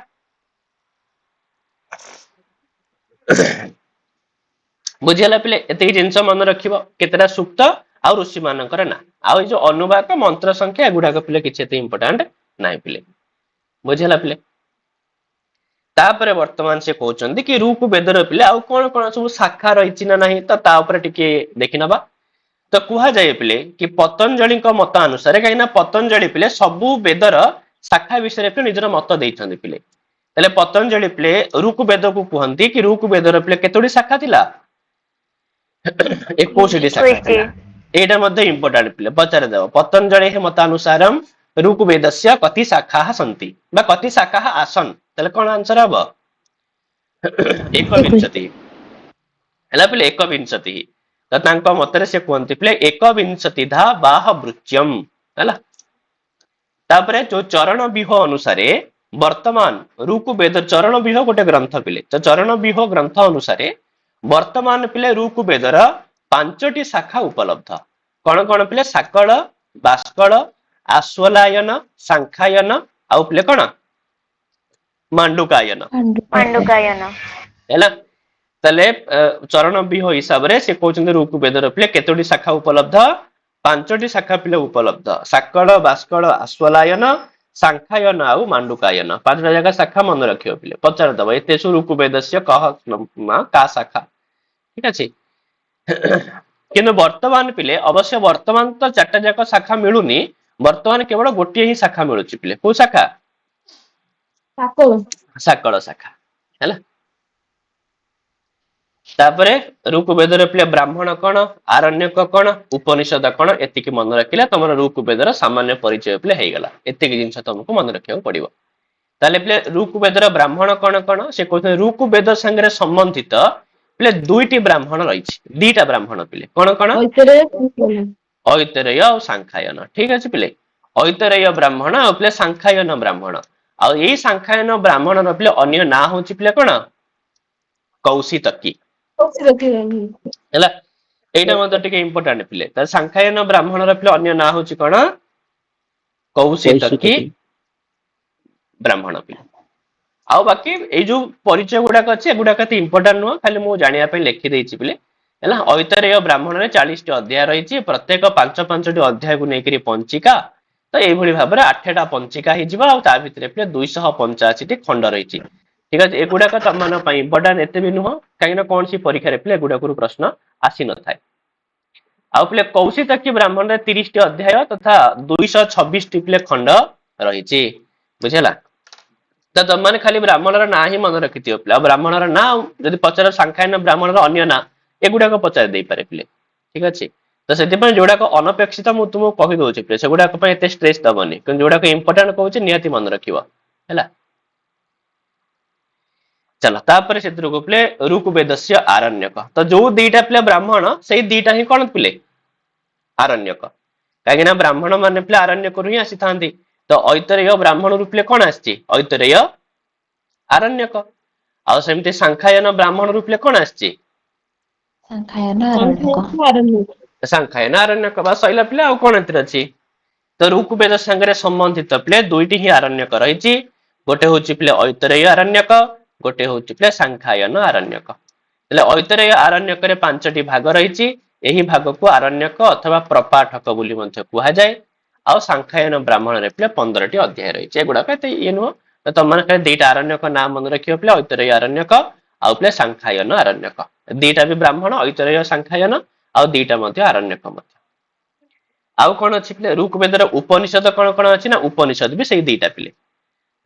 बुझिला पिले एते जिंस मन रखिबो केतेटा सुक्त आ ऋषि मानकर ना आ जो अनुवाक मंत्र संख्या गुडा को पिले किछि एते इंपोर्टेंट नाही पिले बुझिला पिले तापर वर्तमान से कहउचंदी कि रूप वेदर पिले आ कोन कोन सब शाखा रहिछि ना नाही त ता ऊपर टिके देखिनबा तो कुहा जाय पिले कि पतंजलि को मत अनुसार कहिना पतंजलि पिले सबु वेदर शाखा विषय पे निजर मत देइछंदी पिले तले पतंजलि पिले ऋक वेद को कहंती कि ऋक वेदर पिले केतोडी शाखा थिला 21 शाखा थिला एटा मध्ये इंपोर्टेंट पिले पचारे देव पतंजलि हे मतानुसारम ऋग्वेदस्य कति शाखाः सन्ति बा कति शाखाः आसन तले कोन आंसर हबो 21 हला पिले 21 त तांको मतरे से कोनति पिले 21 धा बाह वृच्यम हला तापरे जो चरण विह अनुसारे वर्तमान ऋग्वेद चरण विह गोटे ग्रंथ पिले तो चरण विह ग्रंथ अनुसारे वर्तमान पिले ऋग्वेदर 5टी शाखा उपलब्ध कौन कौन पिले साकल बास्कल आश्वलायन सांखायन आउ पिले कौन मांडुकायन हैला तले चरण विह हिसाब रे से कहउछन ऋग्वेदर पिले केतोटी शाखा उपलब्ध 5टी शाखा पिले उपलब्ध साकल बास्कल आश्वलायन सांखायन आउ मांडुकायन 5टा जगह शाखा मन रखियो पिले पचार दबो एते सु ऋग्वेदस्य कह का शाखा ठीक अछि किंतु वर्तमान पिले अवश्य वर्तमान तो 4टा जगह शाखा मिलुनी वर्तमान केवल गोटे ही शाखा मिलुची पिले को शाखा साकल शाखा हैला तापर ऋग्वेदर पिले ब्राह्मण कौन, आरण्यक कौन, उपनिषद कौन, एतिकी मन रखिले तुम ऋग्वेदर सामान्य परिचय पिले हेगला। एतिकी जिनस तुमको मन रखिया पड़िबो। ताले पिले ऋग्वेदर ब्राह्मण कौन कौन से कहते ऋग्वेद संगे संबंधित पिले दुईटी ब्राह्मण रही, दीटा ब्राह्मण पिले कौन कौन, ऐतरेय और सांख्यायन। ठीक अच्छे पिले, ऐतरेय ब्राह्मण और पिले सांख्यायन ब्राह्मण। आ यही सांख्यायन ब्राह्मण पिले अन्य ना हूँ पिले कौन, कौशितकी है। यहाँ टे इम्पोर्टाट पिले सांख्यायन ब्राह्मण पिले अन्य ना हूँ कौन, कौशितकी ब्राह्मण पिले। आउ बाकी ये जो परिचय गुड़ाक अच्छे गुड़ाक इम्पोर्टाट नुह, खाली मुझे जानापी लिखिदेची पिले है। ऐतरेय ब्राह्मण में 40 अध्याय रही, प्रत्येक 5-5 अध्याय को लेकर पंचिका, तो यही भाव में 8टा पंचिका भितर पिले 285 खंड रही। ठीक है, एगुड़ाक तुम इम्पोर्टाट एत भी नुह, कहीं कौन सी परीक्षा पिले गुड़ाक प्रश्न आसी न थाए। आउ पिले कौशितकी ब्राह्मण में 30 अध्याय तथा 226 पिले खंड रही, बुझेगा। तो तुम मैंने खाली ब्राह्मणर ना ही मन रखि पिले, ब्राह्मणर ना जब पचार सांख्यायन ब्राह्मणर अन्य ना एगुड़ाक पचार दे पारे पिले। ठीक अच्छे, तो से जोड़ाक अनपेक्षित मुझे तुमको कहीदे पिले से गुड़ाक एत स्ट्रेस दबनी, कि जोड़ाक इंपोर्टाट कहूँ निहाती मन रखियो है। चलो तापर से पिले ऋग्वेदस्य आरण्यक, तो जो दीटा पिले ब्राह्मण से दीटा ही कौन पिले आरण्यक, कहीं ब्राह्मण मान पिले आरण्यक ही आसी था। तो ऐतरेय ब्राह्मण रूपले कौन आसी, ऐतरेय आरण्यक। आमती सांख्यायन ब्राह्मण रूपले कौन आसी, सांख्यायन आरण्यक। बस सैला पिले आउ कौन एतिर अछि। तो ऋग्वेद संगे संबंधित पिले दुईटी ही आरण्यक रही, गोटे हूँ पिले ऐतरेय आरण्यक, गोटे हूँ पिले सांख्यायन आरण्यक। ऐतरेय आरण्यक 5टी भाग रही, यही भाग को आरण्यक अथवा प्रपाठक बोली कह जाए। आउ सांख्यायन ब्राह्मण रे पिले 15टी अध्याय रही, गुड़ाक ये नुह। तो तुम मैंने दीटा आरण्यक नाम मन रखियो पिले ऐतरेय आरण्यक आउ पिले सांख्यायन आरण्यक, दीटा भी ब्राह्मण ऐतरेय सांख्यायन आउ दीटा मध्य आरण्यक मध्य। आउ कौन अच्छी पिले ऋग्वेदर उपनिषद कौन कौन अच्छी ना, उपनिषद भी सही दीटा पिले।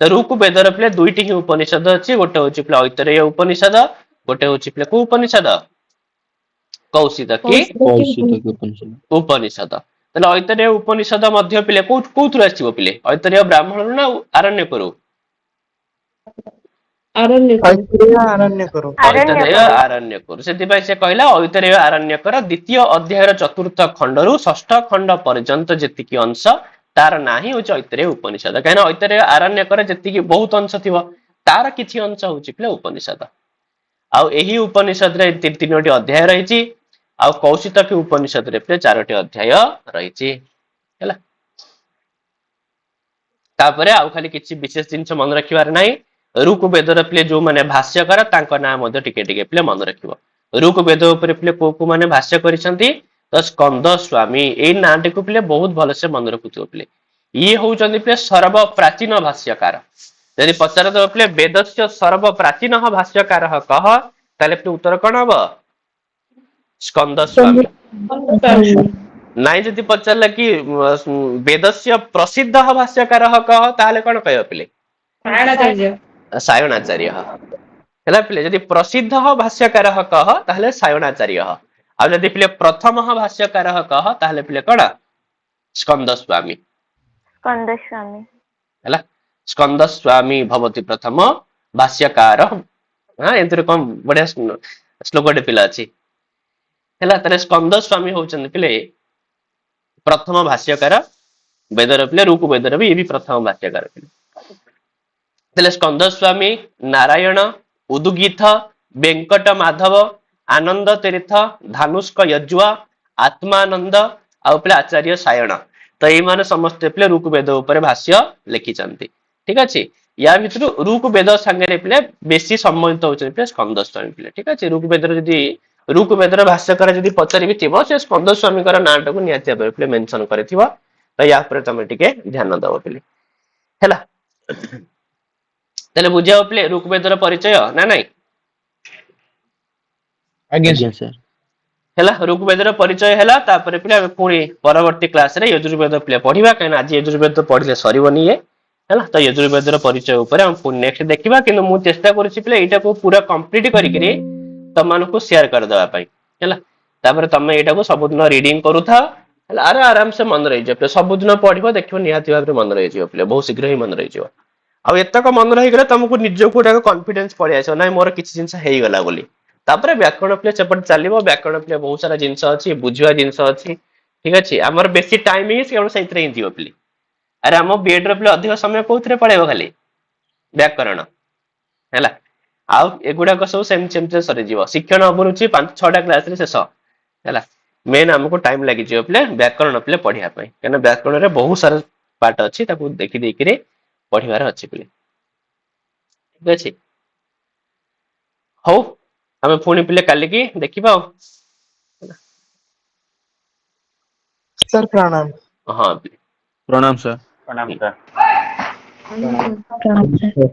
तो ऋग्वेदर पिले दुईटी ही उपनिषद अच्छी, गोटे हूँ पिले ऐतरेय उपनिषद, गोटे हूँ पिले को उपनिषद, कौशितकी उपनिषद। ऐतरेय उपनिषद मध्य पिले कौथुर आसो पिले, ऐतरेय ब्राह्मण ना आरण्य करू, ऐतरेय आरण्य करो। ऐतरेय आरण्य करू। से कहला ऐतरेय आरण्यकर द्वितीय अध्यायर 4th खंडरू 6ठ खंड पर्यंत जी अंश तार ना ही हूँ ऐतरेय उपनिषद, कहीं ऐतरेय आरण्यकर जी बहुत अंश थी तार किसी अंश हूँ पिले उपनिषद। आउ यही उपनिषद 3टी अध्याय रही, आउ कौशितकी उपनिषद रे 4टी अध्याय रही है। तापरे आउ खाली किसी विशेष जिनस मन रखिबार नाही, ऋग्वेदर पिले जो माने भाष्यकार तांको नाम मध्ये टिके टिके पिले मन रखिबो। ऋग्वेद उपरे पिले को माने भाष्य करिसंती, तो स्कंद स्वामी ए नाटी को पिले बहुत भल से मन रखुथिबो पिले। ये होउचंदी पिले सर्व प्राचीन भाष्यकार। यदि पचार दो पिले वेदस्य सर्व प्राचीन भाष्यकार कह, ताले पिले उत्तर कोन हबो, स्कंद स्वामी। नाई जदि पचारला कि वेदस्य प्रसिद्ध भाष्यकार कह, ताले कोन कहबो पिले, सायणाचार्य है पिले। जदि प्रसिद्ध भाष्यकार कह ताहले सायणाचार्य, आ जदि पिले प्रथम भाष्यकार कह ताहले पिले कौन, स्कंद स्वामी है। स्कंद स्वामी भवती प्रथम भाष्यकार। हाँ एंतरे कौन बढ़िया श्लोकटे पिला अच्छी है। स्कंद स्वामी होचंदी पिले प्रथम भाष्यकार वेदर पिले, ऋग्वेदर भी ये भी प्रथम भाष्यकार पिले। स्कंद स्वामी, नारायण, उदुगीथ, वेंकट माधव, आनंद तीर्थ, धानुष्क यजुआ, आत्मानंद आउ पिले आचार्य सायण, तो ये माने समस्त पिले ऋग्वेद ऊपर भाष्य लिखिचंती। ठीक अच्छे, या भितर ऋग्वेद संगे पिले बेसी संबंधित होचंती पिले स्कंद स्वामी पिले। ठीक अच्छे, ऋग्वेदर जदि ऋग्वेदर भाष्यकार जदि पचारि भी थिबो से स्कंद स्वामी कर नाटा को नियाति भाबे पिले मेंशन करथिबो, तो या पर तमे टिके ध्यान दबो पिले हैला। तेले बुझाओ पिले ऋग्वेदर परिचय ना नहीं, आज्ञा सर हैला। ऋग्वेदर परिचय हैला, तापर पिले पुणी परवर्ती क्लास रे यजुर्वेद पिले पढिबा, काहे आज यजुर्वेद पढिले सरीबनी ये हैला। तो यजुर्वेदर परिचय ऊपर हम पुणी नेक्स्ट देखिबा, किंतु मु चेष्टा करछि पिले एटा को पूरा कंप्लीट करिकरी ତମମାନଙ୍କୁ ସେୟାର କରିଦେବା ପାଇଁ ହେଲା। ତାପରେ ତମେ ଏଇଟାକୁ ସବୁଦିନ ରିଡିଂ କରୁଥାଅ ହେଲା, ଆରାମସେ ମନେ ରହିଯିବ ପିଲା। ସବୁଦିନ ପଢିବ ଦେଖିବ ନିହାତି ଭାବରେ ମନେ ରହିଯିବ ପିଲା, ବହୁତ ଶୀଘ୍ର ହିଁ ମନେ ରହିଯିବ। ଆଉ ଏତକ ମନେ ରହିଗଲେ ତମକୁ ନିଜକୁ ଗୋଟେ କନଫିଡେନ୍ସ ପଳେଇ ଆସିବ, ନାଇଁ ମୋର କିଛି ଜିନିଷ ହେଇଗଲା ବୋଲି। ତାପରେ ବ୍ୟାକରଣ ପିଲା ସେପଟେ ଚାଲିବ। ବ୍ୟାକରଣ ପିଲା ବହୁତ ସାରା ଜିନିଷ ଅଛି, ବୁଝିବା ଜିନିଷ ଅଛି, ଠିକ ଅଛି। ଆମର ବେଶୀ ଟାଇମ ହିଁ କେବଳ ସେଇଥିରେ ହିଁ ଯିବ ପିଲା। ଆରେ ଆମ ବିଏଡ ର ପିଲା ଅଧିକ ସମୟ କୋଉଥିରେ ପଳେଇବ, ଖାଲି ବ୍ୟାକରଣ ହେଲା। ଆଉ ଏଗୁଡାକ ସବୁ ସେମିତି ସେମିତି ସରିଯିବ। ଶିକ୍ଷଣ ଅଭିରୁଚି 5-6ଟା କ୍ଲାସରେ ଶେଷ ହେଲା। ମେନ୍ ଆମକୁ ଟାଇମ ଲାଗିଯିବ ପିଲା ବ୍ୟାକରଣ ପିଲା ପଢିବା ପାଇଁ, କାହିଁକିନା ବ୍ୟାକରଣରେ ବହୁତ ସାରା ପାର୍ଟ ଅଛି, ତାକୁ ଦେଖି ଦେଇକିରି ପଢିବାର ଅଛି ପିଲା, ଠିକ ଅଛି। ହଉ ଆମେ ପୁଣି ପିଲେ କାଲିକି ଦେଖିବା ଆଉ। ସାର୍ ପ୍ରଣାମ। ହଁ प्रणाम सर। ପ୍ରଣାମ ସାର୍। ପ୍ରଣାମ ସାର୍।